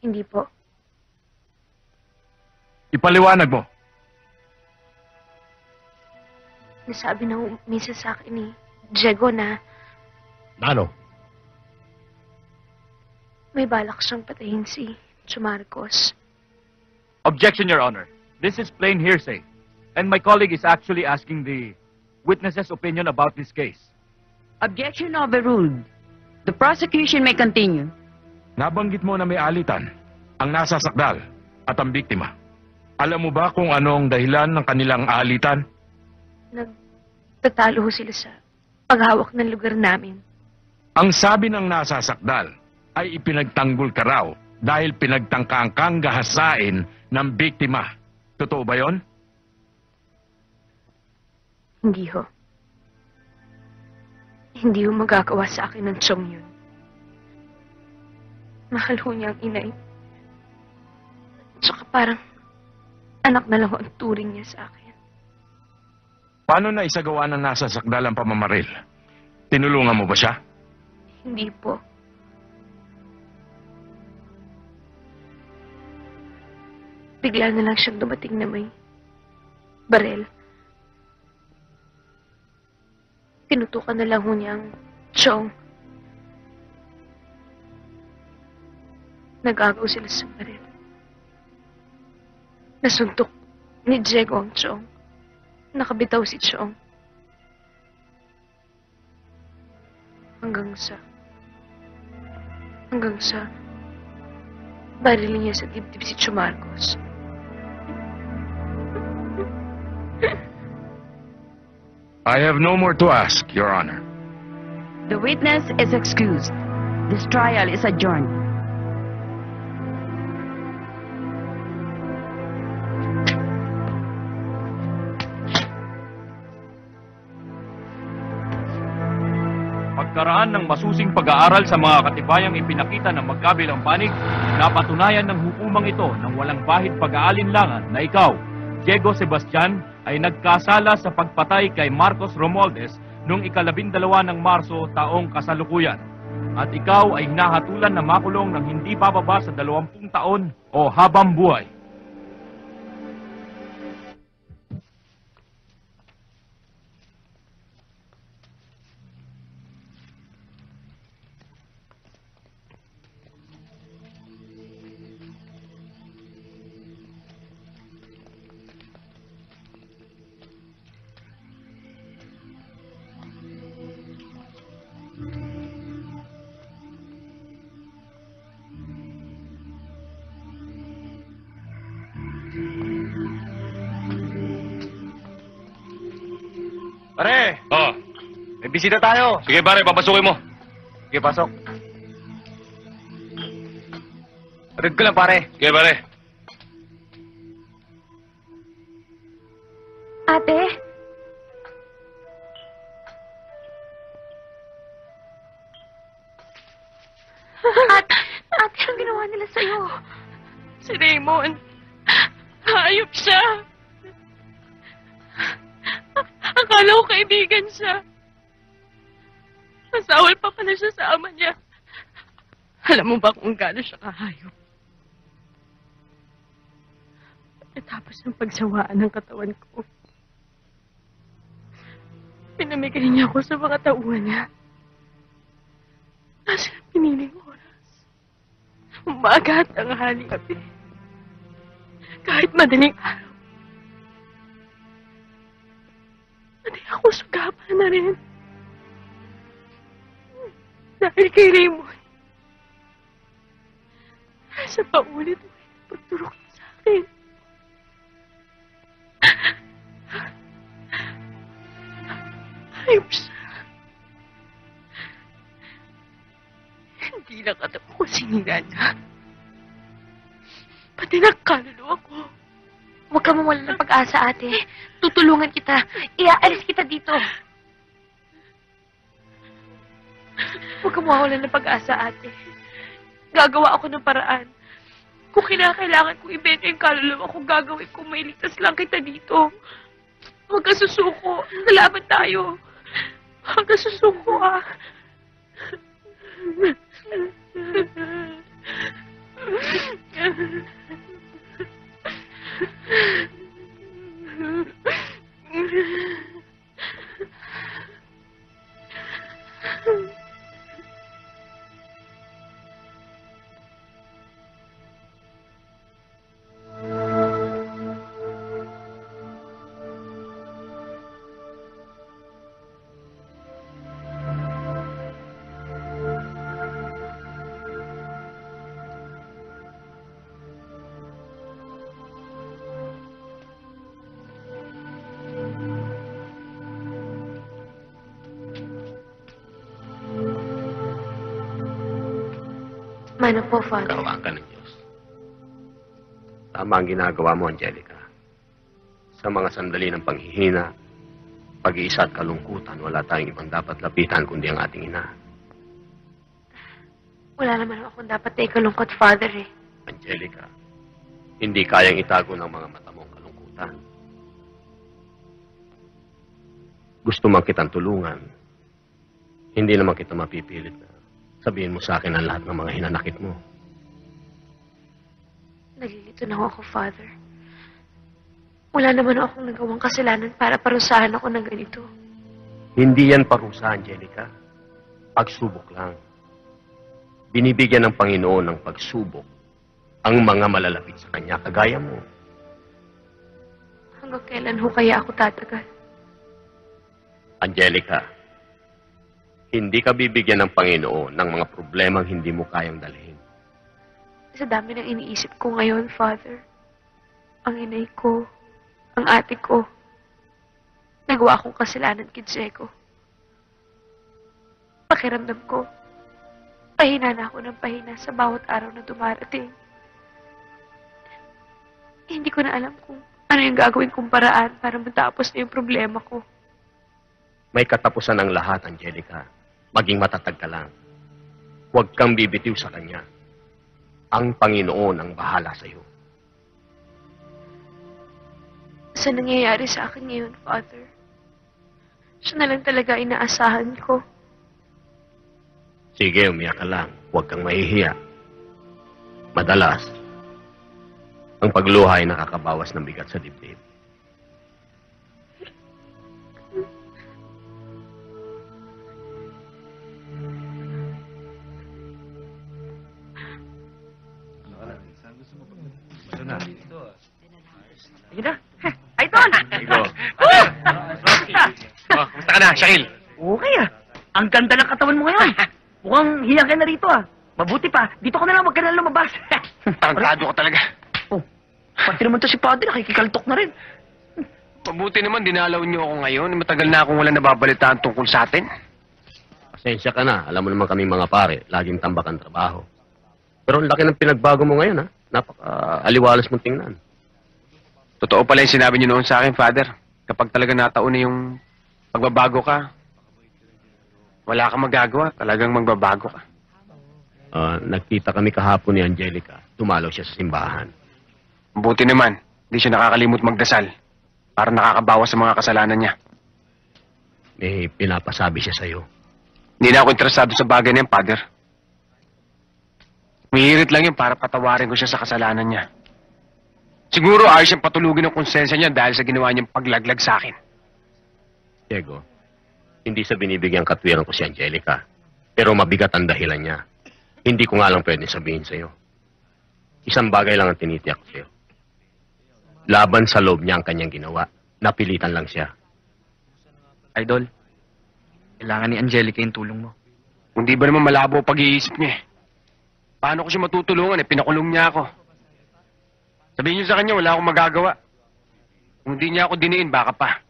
Hindi po. Ipaliwanag mo. Nasabi na minsan sa akin ni Diego na Ano? may balak siyang patayin si Marcos. Objection, Your Honor. This is plain hearsay. And my colleague is actually asking the witness's opinion about this case. Objection overruled. The prosecution may continue. Nabanggit mo na may alitan, ang nasasakdal at ang biktima. Alam mo ba kung ano ang dahilan ng kanilang alitan? Nagtatalo ho sila sa paghawak ng lugar namin. Ang sabi ng nasasakdal ay ipinagtanggol ka raw dahil pinagtangkaan kang gahasain ng biktima. Totoo ba yon? Hindi ho. Hindi ho magagawa sa akin ng tsong yun. Mahal ho niya ang inay. Tsaka parang anak na lang ho ang turing niya sa akin. Paano na isagawa ng nasasakdal ang pamamaril? Tinulungan mo ba siya? Hindi po. bigla na lang siyang dumating na may barel. Tinutukan na lang ho niya ang Chong. Nagagaw sila sa baril. Nasuntok ni Diego ang Chong. Nakabitaw si Chong. Hanggang sa barilin niya sa dibdib si Cho Marcos. I have no more to ask, Your Honor. The witness is excused. This trial is adjourned. Pagkaraan ng masusing pag-aaral sa mga katibayang ipinakita ng magkabilang panig, napatunayan ng hukumang ito ng walang bahid pag-aalinlangan na ikaw, Diego Sebastian, ay nagkasala sa pagpatay kay Marcos Romualdez noong 12 ng Marso taong kasalukuyan. At ikaw ay hinahatulan na makulong ng hindi bababa sa 20 taon o habang buhay. Pare! Oh, May bisita tayo! sige pare, papasukin mo. Sige, pasok. Read ko lang, pare. Sige pare. Ate? Ate, anong ginawa nila sa'yo? Si Raymond. Hayop siya. Akala ko kaibigan siya. Nasawal pa pala siya sa ama niya. Alam mo ba kung gaano siya kahayop? Pagkatapos ng pagsawaan ng katawan ko, pinamigay niya ako sa mga tauhan niya. Nasa piniling oras. Umaga at tanghali gabi. Kahit madaling araw. Pati ako sugapan na rin. Dahil kay Raymond. Sa paulit-ulit na pagturok niya sa akin. Hayop siya. Hindi lang katawan ko sinira niya. Pati nagkaluluwa ko. Huwag ka mawala ng pag-asa, ate. Tutulungan kita. Iaalis kita dito. Huwag ka mawala ng pag-asa, ate. Gagawa ako ng paraan. Kung kinakailangan kong ibenta yung kaluluwa ko, gagawin ko mailigtas lang kita dito. Huwag ka susuko. Lalaban tayo. Huwag ka susuko, ah. Mano po, Father? Kawaan ka ng Diyos. Tama ang ginagawa mo, Angelica. Sa mga sandali ng panghihina, pag-iisa at kalungkutan, wala tayong ibang dapat lapitan kundi ang ating ina. Wala naman akong dapat na ikalungkot, Father, eh. Angelica, hindi kayang itago ng mga mata mong kalungkutan. Gusto man kitang tulungan, hindi naman kita mapipilit na sabihin mo sa akin ang lahat ng mga hinanakit mo. Nalilito na ako, Father. Wala naman akong nagawang kasalanan para parusahan ako ng ganito. Hindi yan parusa, Angelica. Pagsubok lang. Binibigyan ng Panginoon ng pagsubok ang mga malalapit sa Kanya, kagaya mo. Hanggang kailan ho kaya ako tatagal? Angelica, hindi ka bibigyan ng Panginoon ng mga problemang hindi mo kayang dalhin. Sa dami ng iniisip ko ngayon, Father, ang inay ko, ang ate ko, nagawa akong kasalanan kay Diego. Pakiramdam ko, pahina na ako ng pahina sa bawat araw na dumarating. Hindi ko na alam kung ano yung gagawin kong paraan para matapos na yung problema ko. May katapusan ang lahat, Angelica. Maging matatag ka lang. Huwag kang bibitiw sa Kanya. Ang Panginoon ang bahala sa iyo. Sa nangyayari sa akin ngayon, Father, siya na lang talaga inaasahan ko. Sige, umiyak ka lang. Huwag kang mahihiya. Madalas, ang pagluha ay nakakabawas ng bigat sa dibdib. Sige na. Ay, Ton! Ikaw. Oh, kumusta ka na, Shaquille? Okay ah. Ang ganda ng katawan mo ngayon. Mukhang hiyang ka na rito ah. Mabuti pa, dito ka na lang, wag ka na lumabas. Tarantado ka talaga. Oh, pati naman to si Padre, nakikikaltok na rin. Mabuti naman, dinalaw niyo ako ngayon. Matagal na akong wala nababalitaan tungkol sa atin. Pasensya ka na. Alam mo naman kami mga pare, laging tambak ang trabaho. Pero ang laki ng pinagbago mo ngayon, ha? Napaka-aliwalas mong tingnan. Totoo pala yung sinabi niyo noon sa akin, Father. Kapag talaga nataon na yung pagbabago ka, wala kang magagawa. Talagang magbabago ka. Nagkita kami kahapon ni Angelica. Tumalaw siya sa simbahan. Mabuti naman, hindi siya nakakalimot magdasal para nakakabawas sa mga kasalanan niya. May pinapasabi siya sa'yo. Hindi na ako interesado sa bagay na yan, Father. Umihirit lang yun para patawarin ko siya sa kasalanan niya. Siguro ayos siyang patulugin ng konsensya niya dahil sa ginawa niyang paglaglag sa akin. Diego, hindi sa binibigyang katwiran ko si Angelica. Pero mabigat ang dahilan niya. Hindi ko nga lang pwede sabihin sa'yo. Isang bagay lang ang tinitiyak ko sa'yo. Laban sa loob niya ang kanyang ginawa. Napilitan lang siya. Idol, kailangan ni Angelica yung tulong mo. Kung di ba naman malabo ang pag-iisip niya eh. Paano ko siya matutulungan eh? Pinakulong niya ako. Sabihin niyo sa kanya, wala akong magagawa. Kung di niya ako diniin, baka pa.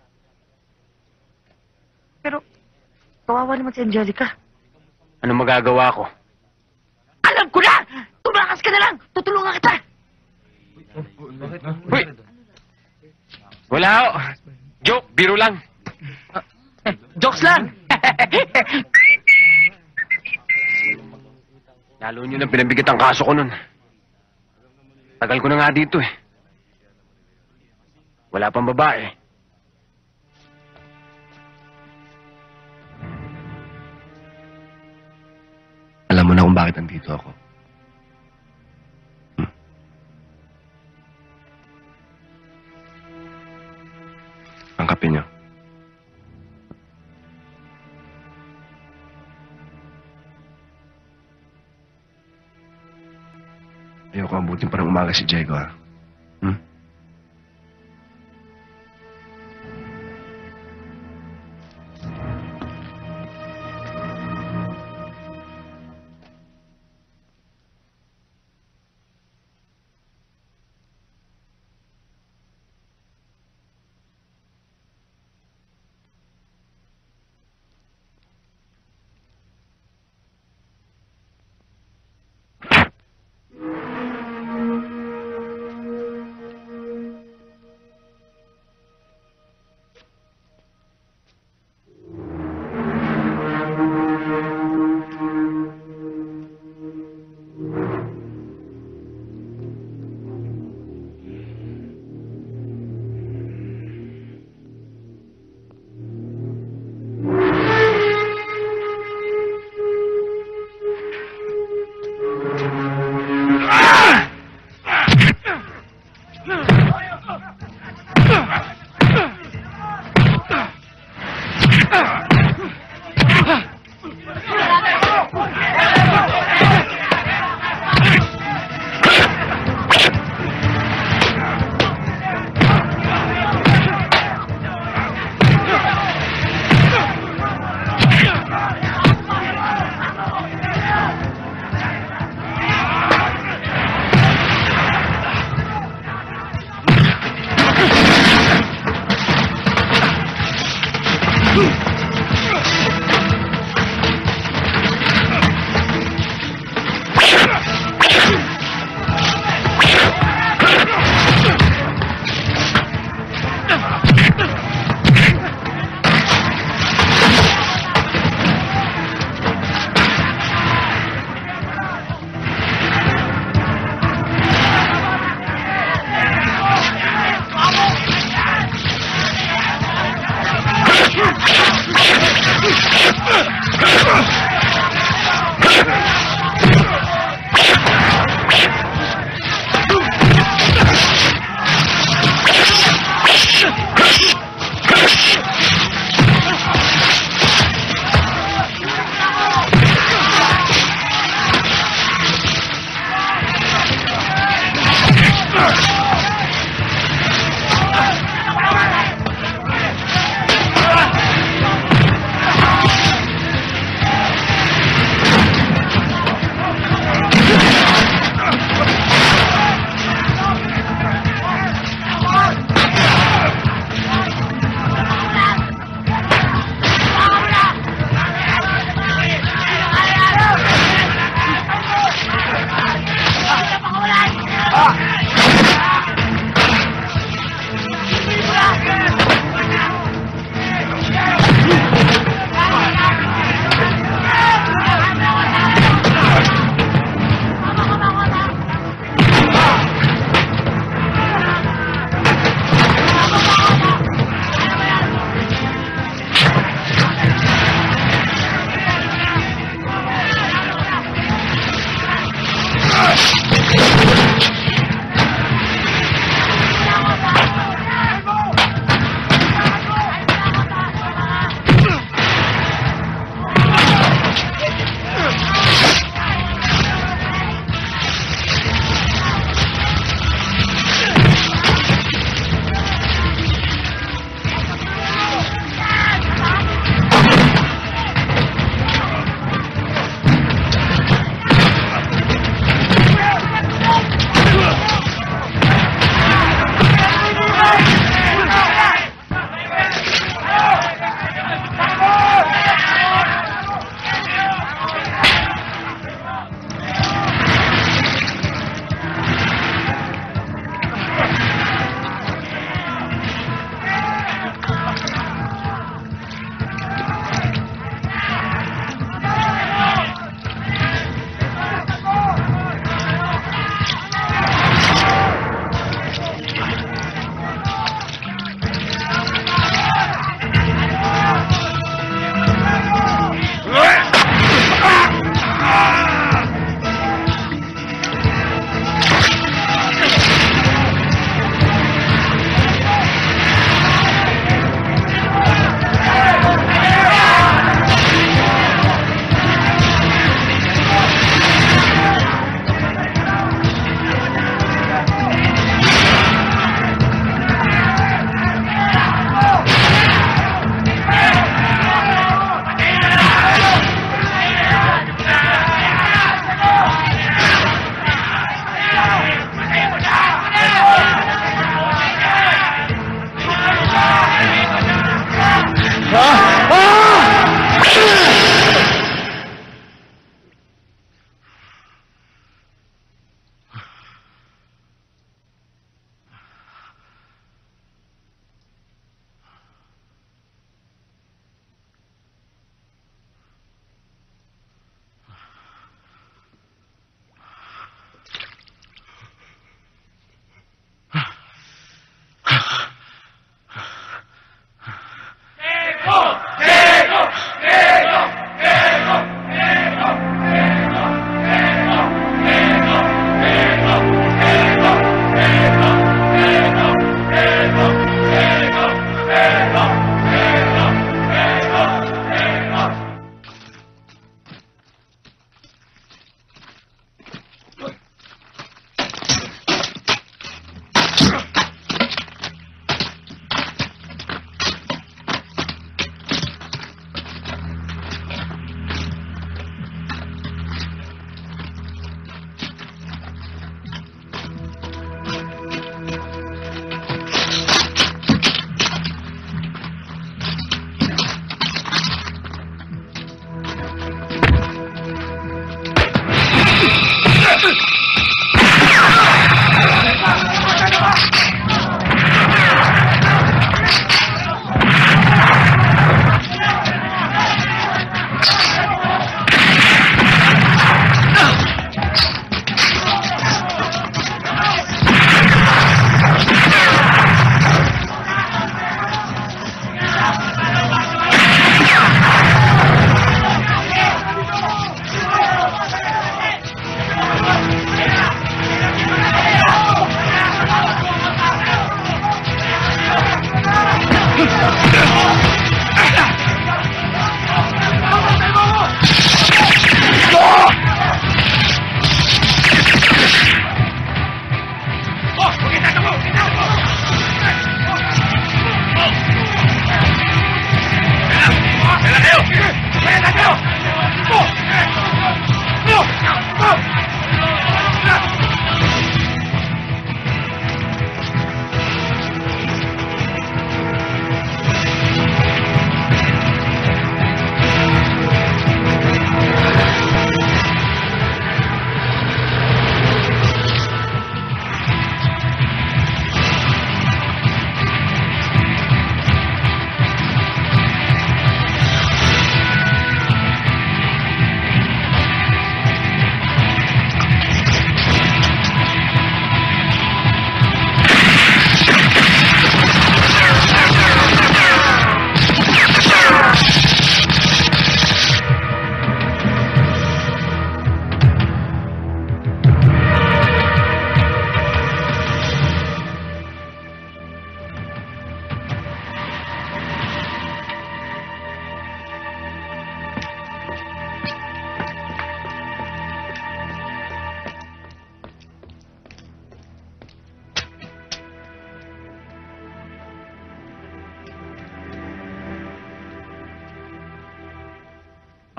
Pero, kawawa naman si Angelica. Anong magagawa ko? Alam ko na! Tumakas ka na lang! Tutulungan kita! Uy! Wala ako. Joke, biro lang. Jokes lang! Lalo niyo nang pinabigat ang kaso ko nun. Tagal ko na nga dito eh. Wala pang babae. Alam mo na kung bakit nandito ako. Tangkapin niyo. Ayoko abutin parang umaga si Diego, ha?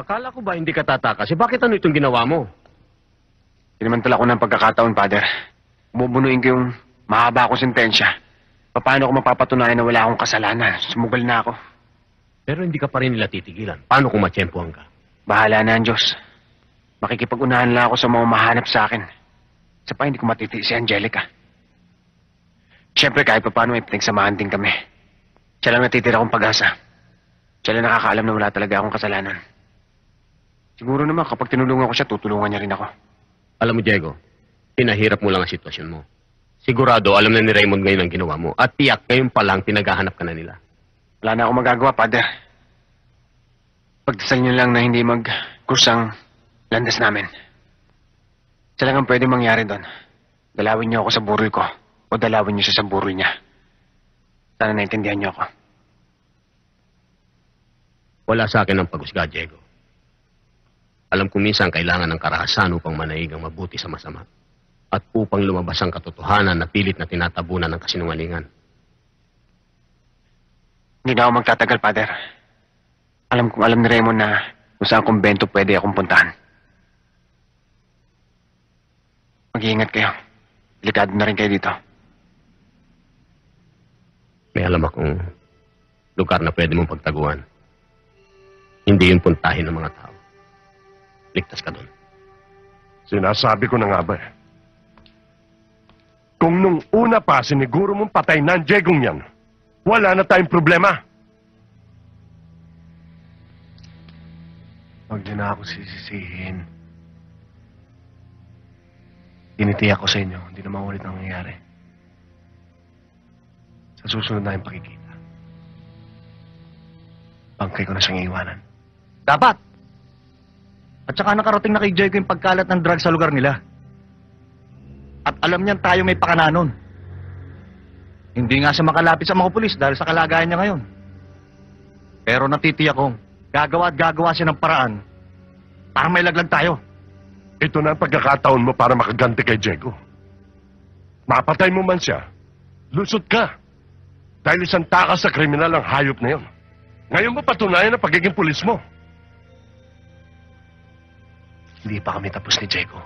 Akala ko ba hindi ka tatakas? Bakit ano itong ginawa mo? Pinamantala ko ng pagkakataon, Father. Bubunuin ko yung mahaba akong sentensya. Paano ko mapapatunayan na wala akong kasalanan? Sumugal na ako. Pero hindi ka pa rin nila titigilan. Paano kung matsyempohan ka? Bahala na ang Diyos. Makikipag-unahan lang ako sa mga mahanap sa akin. Sa pa hindi ko matiti si Angelica. Siyempre kahit pa paano may pinagsamahan din kami. Siya lang natitira akong pag-asa. Siya lang nakakaalam na wala talaga akong kasalanan. Siguro naman kapag tinulungan ko siya, tutulungan niya rin ako. Alam mo, Diego, pinahirap mo lang ang sitwasyon mo. Sigurado alam na ni Raymond ngayon ang ginawa mo. At tiyak ngayon pa lang pinaghahanap ka na nila. Wala na akong magagawa, Father. Pagdasal niyo lang na hindi magkusang landas namin. Siya lang ang pwede mangyari doon. Dalawin niyo ako sa burol ko o dalawin niyo siya sa burol niya. Sana naintindihan niyo ako. Wala sa akin ang pag-usga, Diego. Alam ko minsan kailangan ng karahasan upang manaig ang mabuti sa masama. At upang lumabas ang katotohanan na pilit na tinatabunan ng kasinungalingan. Hindi na ako magtatagal, Father. Alam ni Raymond na kung saan kumbento pwede akong puntahan. Mag-iingat kayo. Delikado na rin kayo dito. May alam akong lugar na pwede mong pagtaguan. Hindi yun puntahin ng mga tao. Ligtas ka doon. Sinasabi ko na nga ba eh. Kung nung una pa siniguro mong patay na ang Diegong yan, wala na tayong problema. Huwag niyo na ako sisisihin. Tinitiyak ko sa inyo, hindi na maulit ang nangyayari. Sa susunod na yung pakikita, bangkay ko na siyang iiwanan. Dapat! At saka nakarating na kay Diego yung pagkalat ng drugs sa lugar nila. At alam niyan tayo may pakananon. Hindi nga siya makalapit sa mga pulis dahil sa kalagayan niya ngayon. Pero natitiyak kong gagawa at gagawa siya ng paraan para may laglag tayo. Ito na ang pagkakataon mo para makaganti kay Diego. Mapatay mo man siya, lusot ka. Dahil isang takas sa kriminal ang hayop na yun. Ngayon mo patunayan ang pagiging pulis mo. Hindi pa kami tapos ni Diego.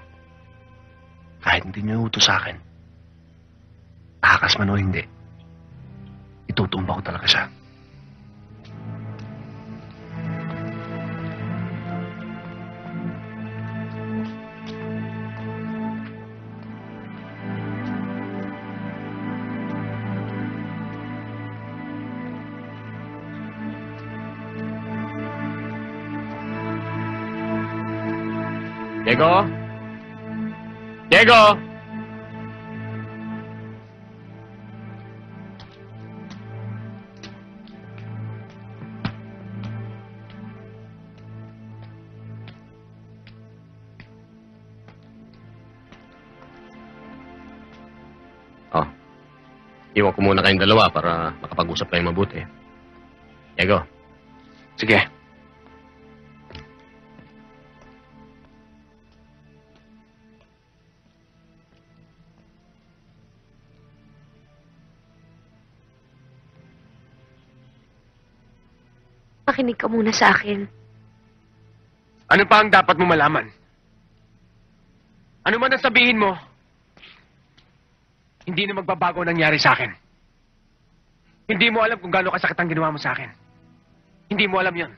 Kahit hindi niyo utos sa akin, takas man o hindi, itutumba ko talaga siya. Diego? Diego! Oh. Iwan ko muna kayong dalawa para makapag-usap kayong mabuti. Diego. Sige. Makinig ka muna sa akin. Ano pa ang dapat mo malaman? Ano man ang sabihin mo, hindi na magbabago ang nangyari sa akin. Hindi mo alam kung gaano kasakit ang ginawa mo sa akin. Hindi mo alam yon.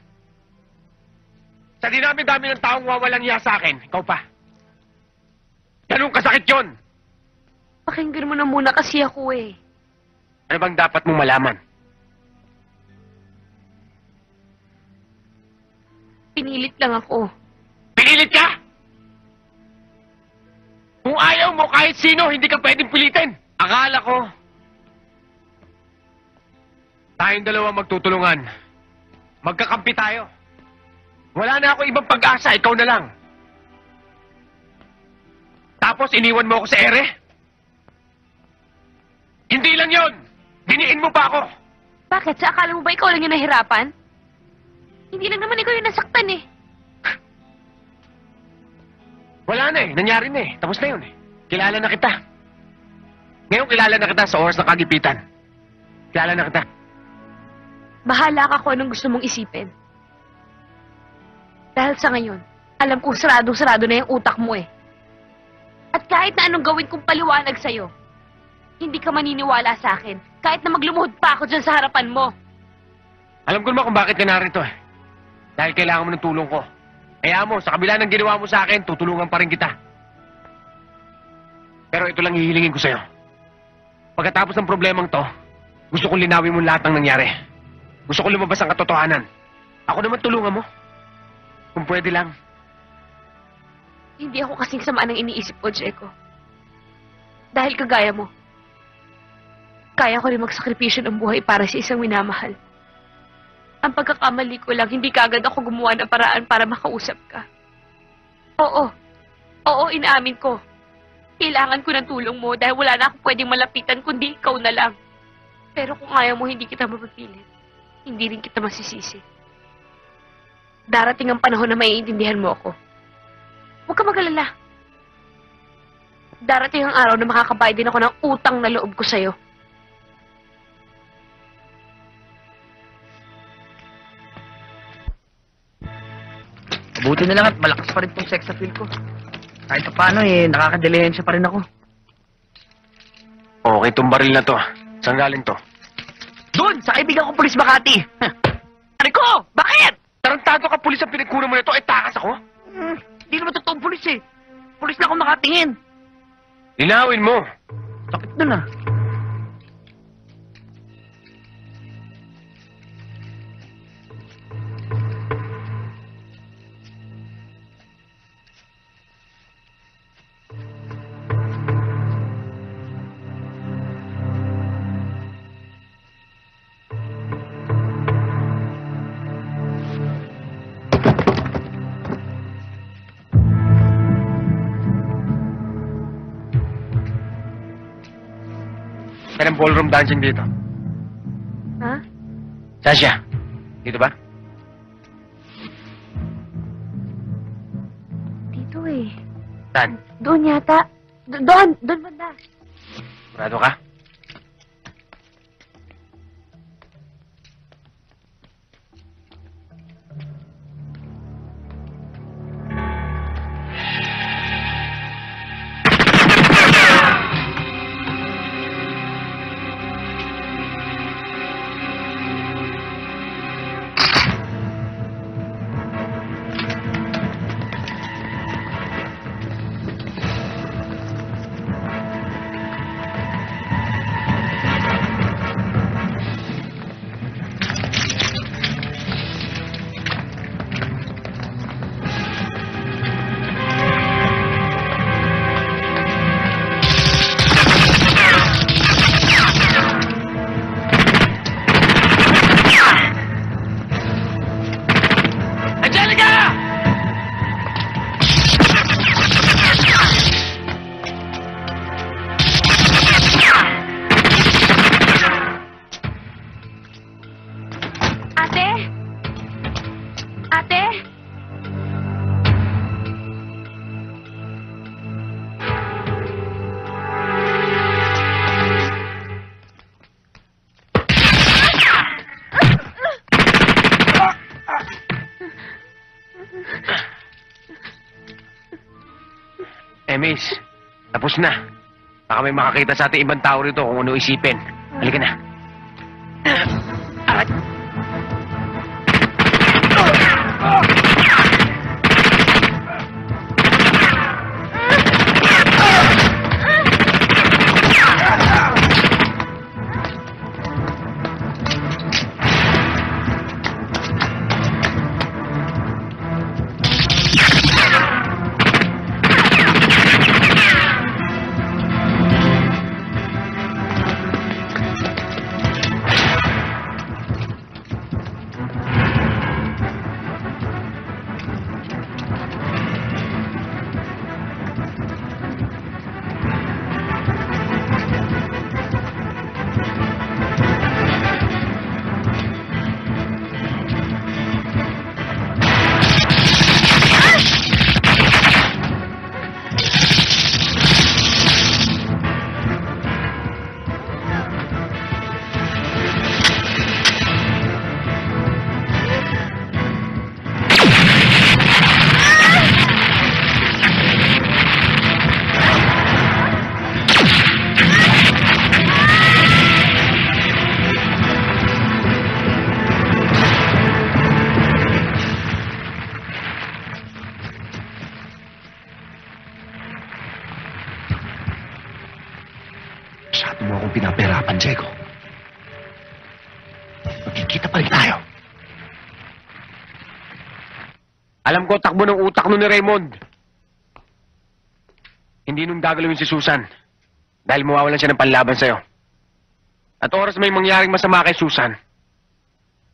Sa dinami-dami ng taong wawalang iya sa akin, ikaw pa. Ganun kasakit yon. Pakinggan mo na muna kasi ako eh. Ano bang dapat mong malaman? Pinilit lang ako. Pinilit ka? Kung ayaw mo kahit sino, hindi ka pwedeng pilitin. Akala ko, tayong dalawa magtutulungan. Magkakampi tayo. Wala na ako ibang pag-asa, ikaw na lang. Tapos iniwan mo ako sa ere? Hindi lang yon. Diniin mo pa ako. Bakit? Sa akala mo ba ikaw lang yung nahirapan? Hindi lang naman ikaw yung nasaktan eh. Wala na eh. Nangyari na eh. Tapos na yun eh. Kilala na kita. Ngayon kilala na kita sa oras ng kagipitan. Kilala na kita. Bahala ka kung anong gusto mong isipin. Dahil sa ngayon, alam kong sarado-sarado na yung utak mo eh. At kahit na anong gawin kong paliwanag sa'yo, hindi ka maniniwala sa akin. Kahit na maglumuhod pa ako dyan sa harapan mo. Alam ko naman kung bakit ka narito eh. Dahil kailangan mo ng tulong ko. Kaya mo, sa kabila ng ginawa mo sa akin, tutulungan pa rin kita. Pero ito lang hihilingin ko sa'yo. Pagkatapos ng problemang to, gusto kong linawin mo lahat ng nangyari. Gusto ko lumabas ang katotohanan. Ako naman tulungan mo. Kung pwede lang. Hindi ako kasing sama ng iniisip ko, Jeko. Dahil kagaya mo, kaya ko rin magsakripisyo ng buhay para sa isang minamahal. Ang pagkakamali ko lang, hindi kaagad ako gumawa ng paraan para makausap ka. Oo, inaamin ko. Kailangan ko ng tulong mo dahil wala na akong pwedeng malapitan kundi ikaw na lang. Pero kung ayaw mo, hindi kita mapapilit. Hindi rin kita masisisi. Darating ang panahon na maiintindihan mo ako. Huwag ka mag-alala. Darating ang araw na makakabayad din ako ng utang na loob ko sa'yo. Mabuti na lang at malakas pa rin tong sex appeal ko. Kahit pa paano eh, nakakadilihensya pa rin ako. Okay, itong baril na to. Saan galing to? Doon! Sa kaibigan ko, Pulis Makati! Ano ko? Bakit? Tarantado ka, pulis ang pinagkunan mo na to. Eh, takas ako? Hindi naman totoong pulis eh. Pulis na ako nakatingin. Linawin mo. Sakit dun ah. Merong ballroom dancing dito. Ha? Sasha, dito ba? Dito eh. Saan? Doon yata. Doon banda. Sigurado ka? Mace. Tapos na. Baka may makakita sa ating ibang tao rito kung ano isipin. Halika na. Masyado mo akong pinapahirapan, Diego. Magkikita pa rin tayo. Alam ko, takbo ng utak nun ni Raymond. Hindi nung gagalawin si Susan. Dahil mawawalan siya ng panlaban sa'yo. At oras may mangyaring masama kay Susan,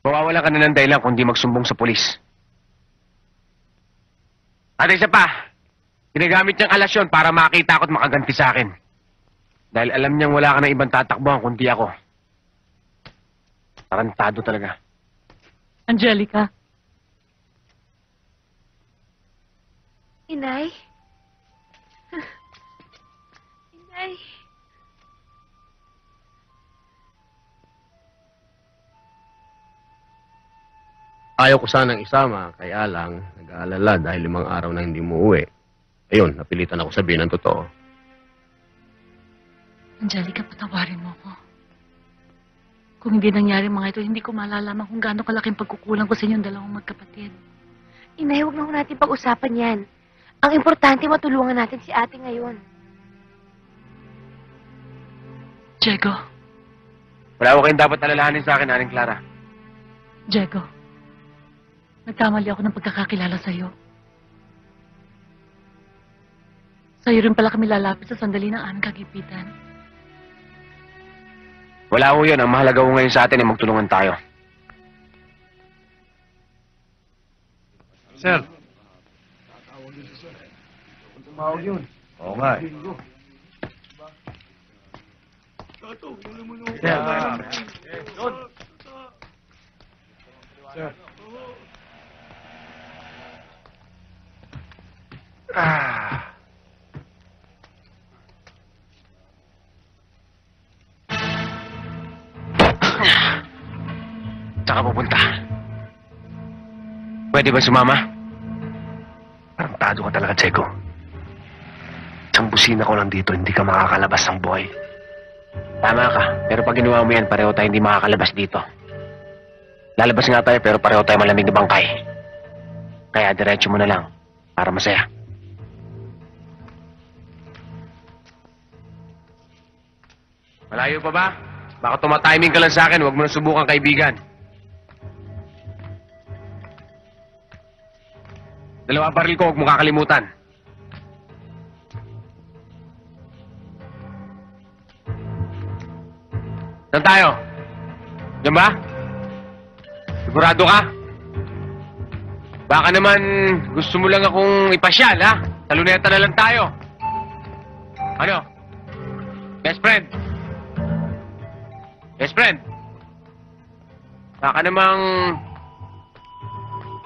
mawawalan ka na ng dahilan kung di magsumbong sa pulis. At isa pa, ginagamit niyang alasyon para makita ako at makaganti sa akin. Dahil alam niyang wala ka na ibang tatakbuhan kundi ako. Tarantado talaga. Angelica. Inay? Inay? Ayaw ko sanang isama, kaya lang nag-aalala dahil 5 araw na hindi mo uwi. Ayun, napilitan ako sabihin ang totoo. Angelica, patawarin mo ko. Kung hindi nangyari mga ito, hindi ko malalaman kung gaano kalaking pagkukulang ko sa inyong dalawang magkapatid. Inay, huwag na ho natin pag-usapan yan. Ang importante, matulungan natin si ate ngayon. Diego. Wala ko kayong dapat alalahanin sa akin, Aling Clara. Diego. Nagkamali ako ng pagkakakilala sa'yo. Sa'yo rin pala kami lalapit sa sandali ng aming kagipitan. Wala ko yun. Ang mahalaga ko ngayon sa atin ay magtulungan tayo. Sir. Tumawag yun. Oo nga eh. Sir. Ah. Saan ka pupunta? Pwede ba sumama? Tarantado ka talaga, Diego. Isang busina ko lang dito, hindi ka makakalabas ng buhay. Tama ka. Pero pag ginawa mo yan, pareho tayo hindi makakalabas dito. Lalabas nga tayo, pero pareho tayo malamig na bangkay. Kaya diretso mo na lang, para masaya. Malayo pa ba? Baka tumatiming ka lang sa akin, huwag mo na subukan, kaibigan. 2 baril ko, huwag mo kakalimutan. Saan tayo? Diyan ba? Sigurado ka? Baka naman gusto mo lang akong ipasyal, ha? Sa luneta na lang tayo. Ano? Best friend? Best friend? Baka namang...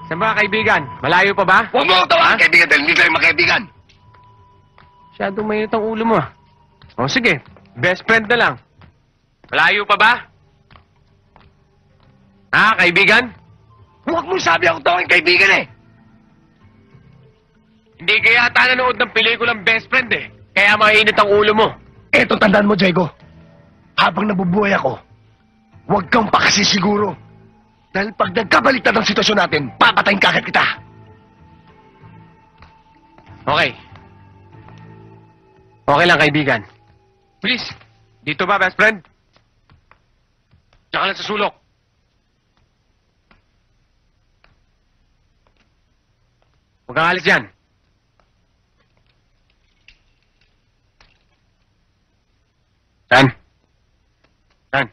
Saan ba, kaibigan? Malayo pa ba? Huwag mo ako tawagin, kaibigan, dahil hindi tayo magkaibigan. Masyadong mainit ang ulo mo, ah. O, sige. Best friend na lang. Malayo pa ba? Ha, kaibigan? Huwag mo sabi ako tawagin, kaibigan eh. Hindi kaya yata nanood ng pelikulang Best Friend eh. Kaya mainit ang ulo mo. Eto, tandaan mo, Diego. Habang nabubuhay ako, huwag kang pakasisiguro. Dahil pag nagkabaliktad ang sitwasyon natin, papatayin kagad kita. Okay. Okay lang, kaibigan. Please, dito ba, best friend? Diyan ka lang sa sulok. Huwag kang alis dyan. San? San?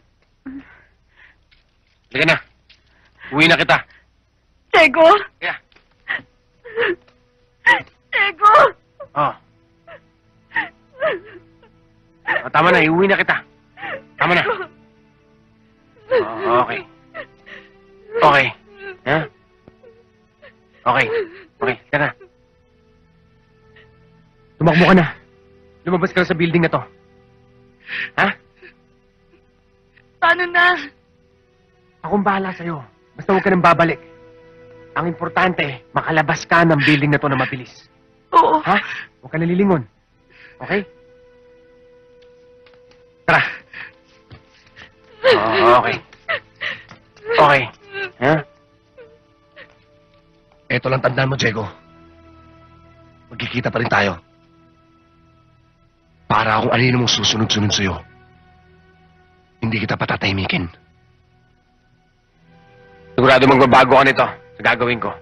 Halika na. Uwi na kita. Diego! Kaya. Diego! Oh. Oh, tama na, iuwi na kita. Tama na. Oh, okay. Okay. Ha? Okay. Okay, tara. Tumakbo ka na. Lumabas ka na sa building na to. Ha? Paano na? Akong bahala sa'yo. Basta huwag ka nang babalik. Ang importante, makalabas ka ng building na to na mabilis. Oo. Ha? Huwag ka nalilingon. Okay? Tara. Oh, okay. Okay. Ha? Eto lang tandaan mo, Diego. Magkikita pa rin tayo. Para kung alin mong susunod-sunod sa'yo, hindi kita patatahimikin. Sigurado magbabago ka nito sa gagawin ko.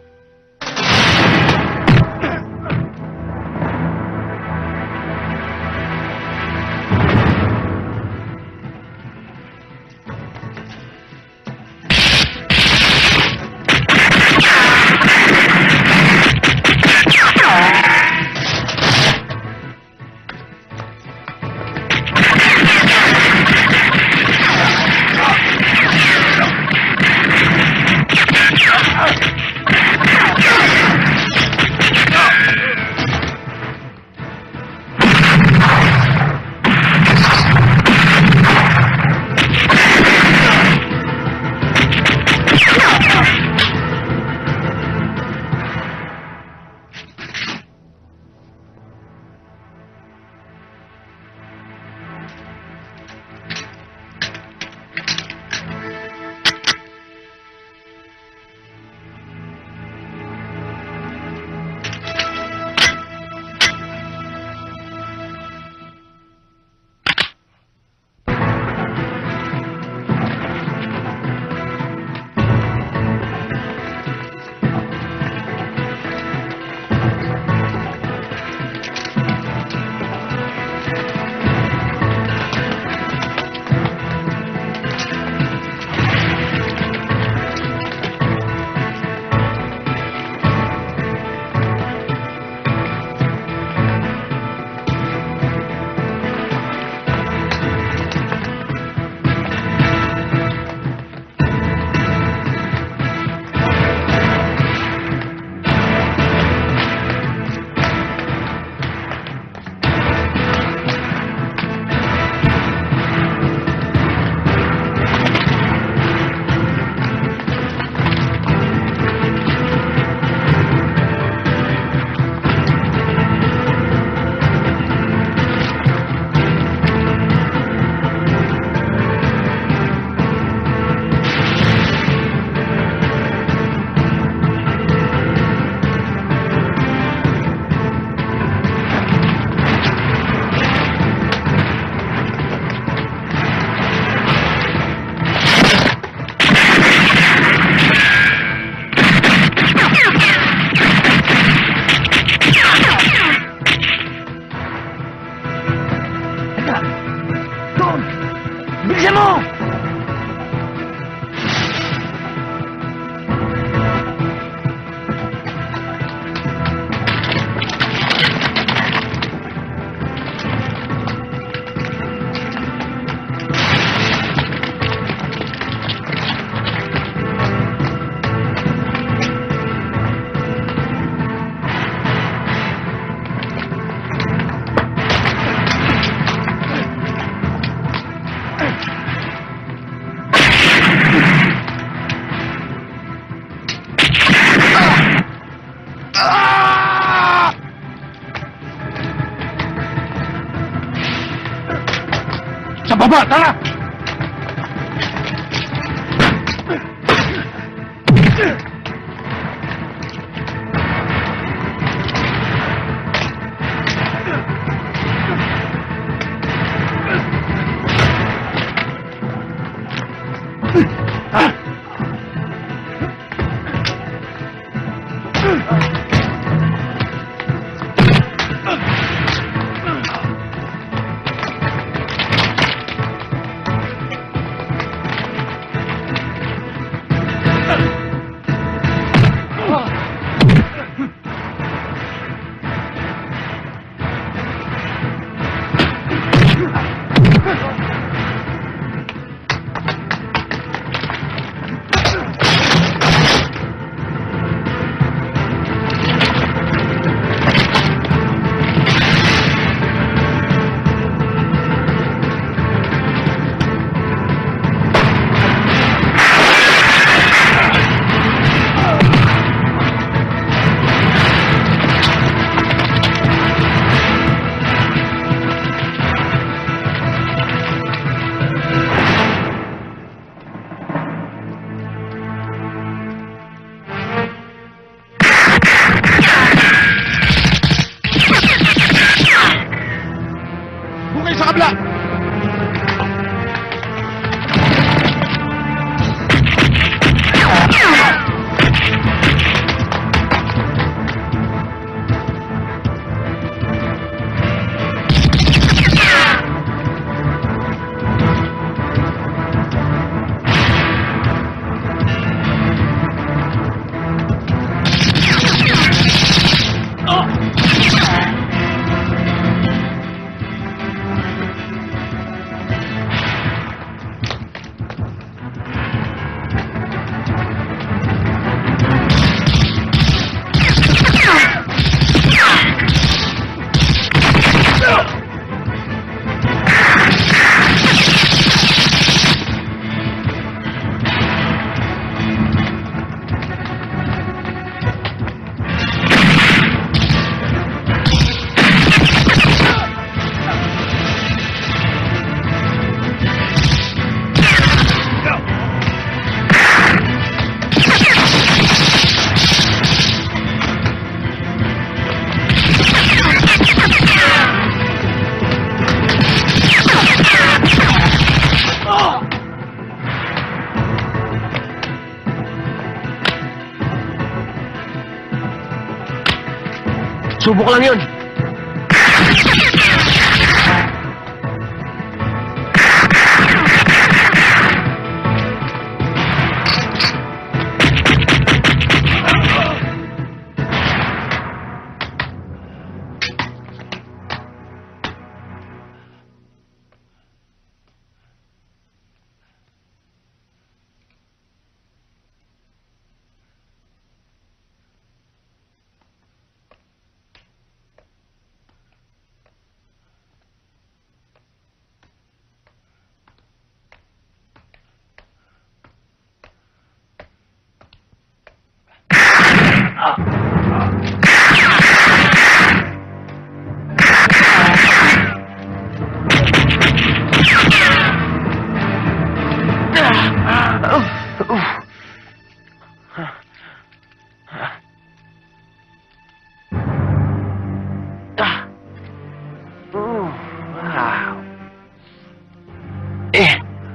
Baba, tara! Subok lang yun.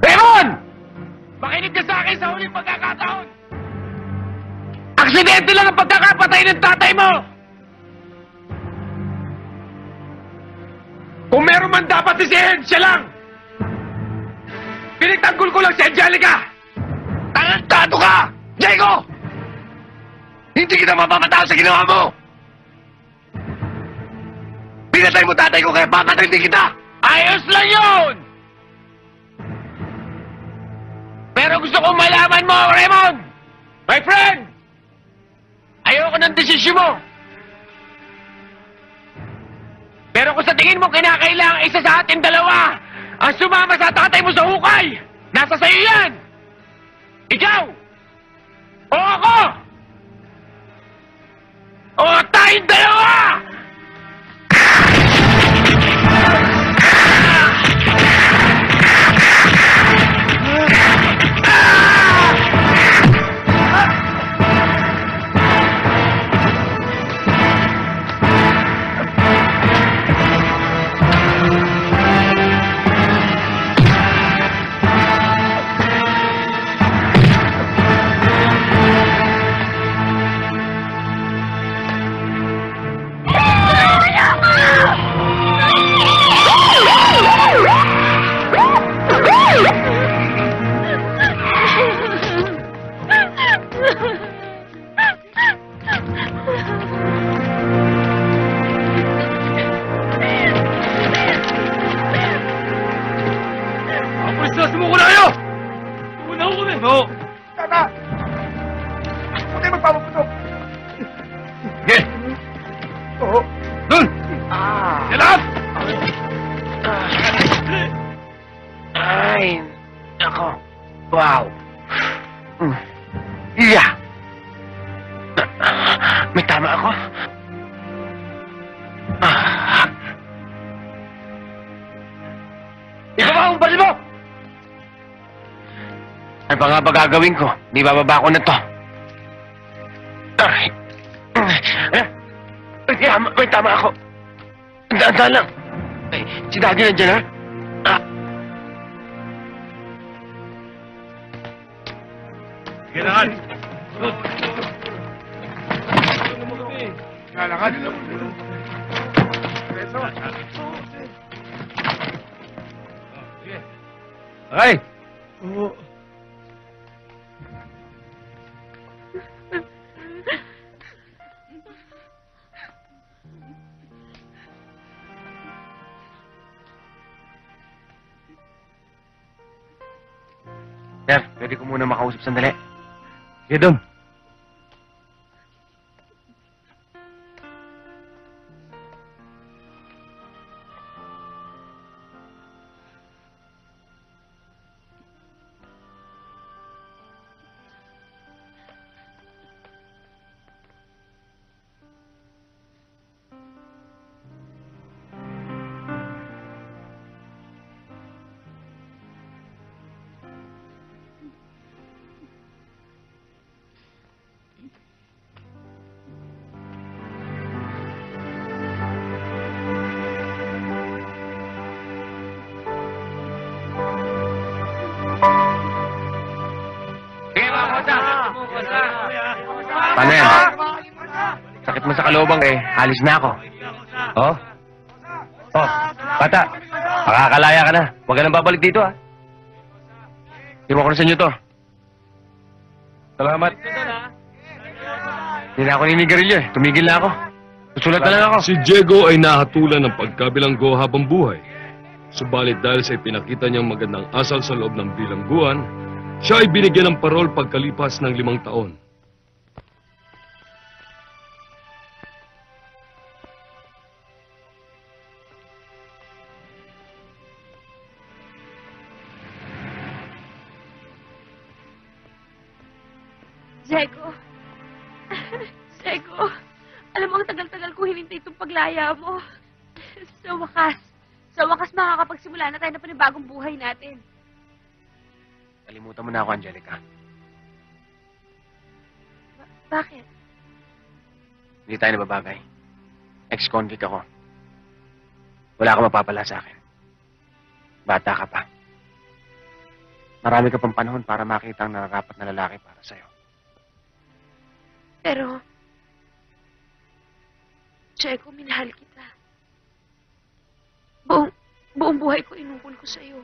Raymond! Makinig ka sa akin sa huling pagkakataon! Aksidente lang ang pagkakapatay ng tatay mo! Kung meron man dapat isihin, siya lang! Pinagtanggol ko lang si Angelica! Tarantado ka! Diego! Hindi kita mapapatao sa ginawa mo! Pinatay mo tatay ko kaya papatay din kita! Ayos lang yun! Pero gusto kong malaman mo, Raymond! My friend! Ayoko ng desisyon mo! Pero kung sa tingin mo kinakailangan isa sa ating dalawa ang sumama sa tatay mo sa hukay, nasa sayo yan! Ikaw! O ako! O tayong dalawa! Wow. Yeah. May tama ako. Ibaba ang baril mo! Ano pa nga ba gagawin ko? Di bababa ko na to. Ay. May tama ako. Daan lang. Ay, si Daddy nandiyan, ha? Kailangan. Okay. Sir, pwede ko muna makausap sandali. Sige, Dom. Paano yan? Sakit mo sa kalubang eh. Alis na ako. Oh? Oh, bata. Makakalaya ka na. Huwag ka nang babalik dito, ha? Iwan ko na sa inyo to. Salamat. Hindi na ako ninigarilyo eh. Tumigil na ako. Susulat na lang ako. Si Diego ay nahatulan ng pagkabilanggo habang buhay. Subalit dahil sa ipinakita niyang magandang asal sa loob ng bilangguan, siya ay binigyan ng parol pagkalipas ng 5 taon. Diego. Diego. Alam mo, ang tagal-tagal ko hinintay itong paglaya mo. Sa wakas makakapagsimula na tayo na panibagong buhay natin. Kalimutan mo na ako, Angelica. Bakit? Hindi tayo nababagay. Ex-convict ako. Wala ka mapapala sa akin. Bata ka pa. Marami ka pang panahon para makita ang nararapat na lalaki para sa'yo. Pero, Diego, minahal kita. Buong buhay ko inukol ko sa'yo.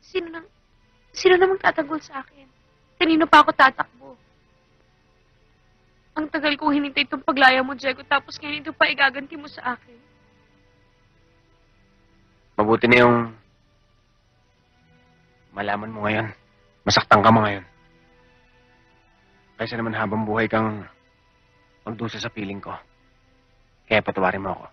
Sino namang tatanggol sa akin? Kanino pa ako tatakbo? Ang tagal kong hinintay itong paglaya mo, Diego, tapos ngayon ito pa igaganti mo sa akin. Mabuti na yung malaman mo ngayon. Masaktan ka mo ngayon. Kaysa naman habang buhay kang magdusa sa piling ko. Kaya patawarin mo ako.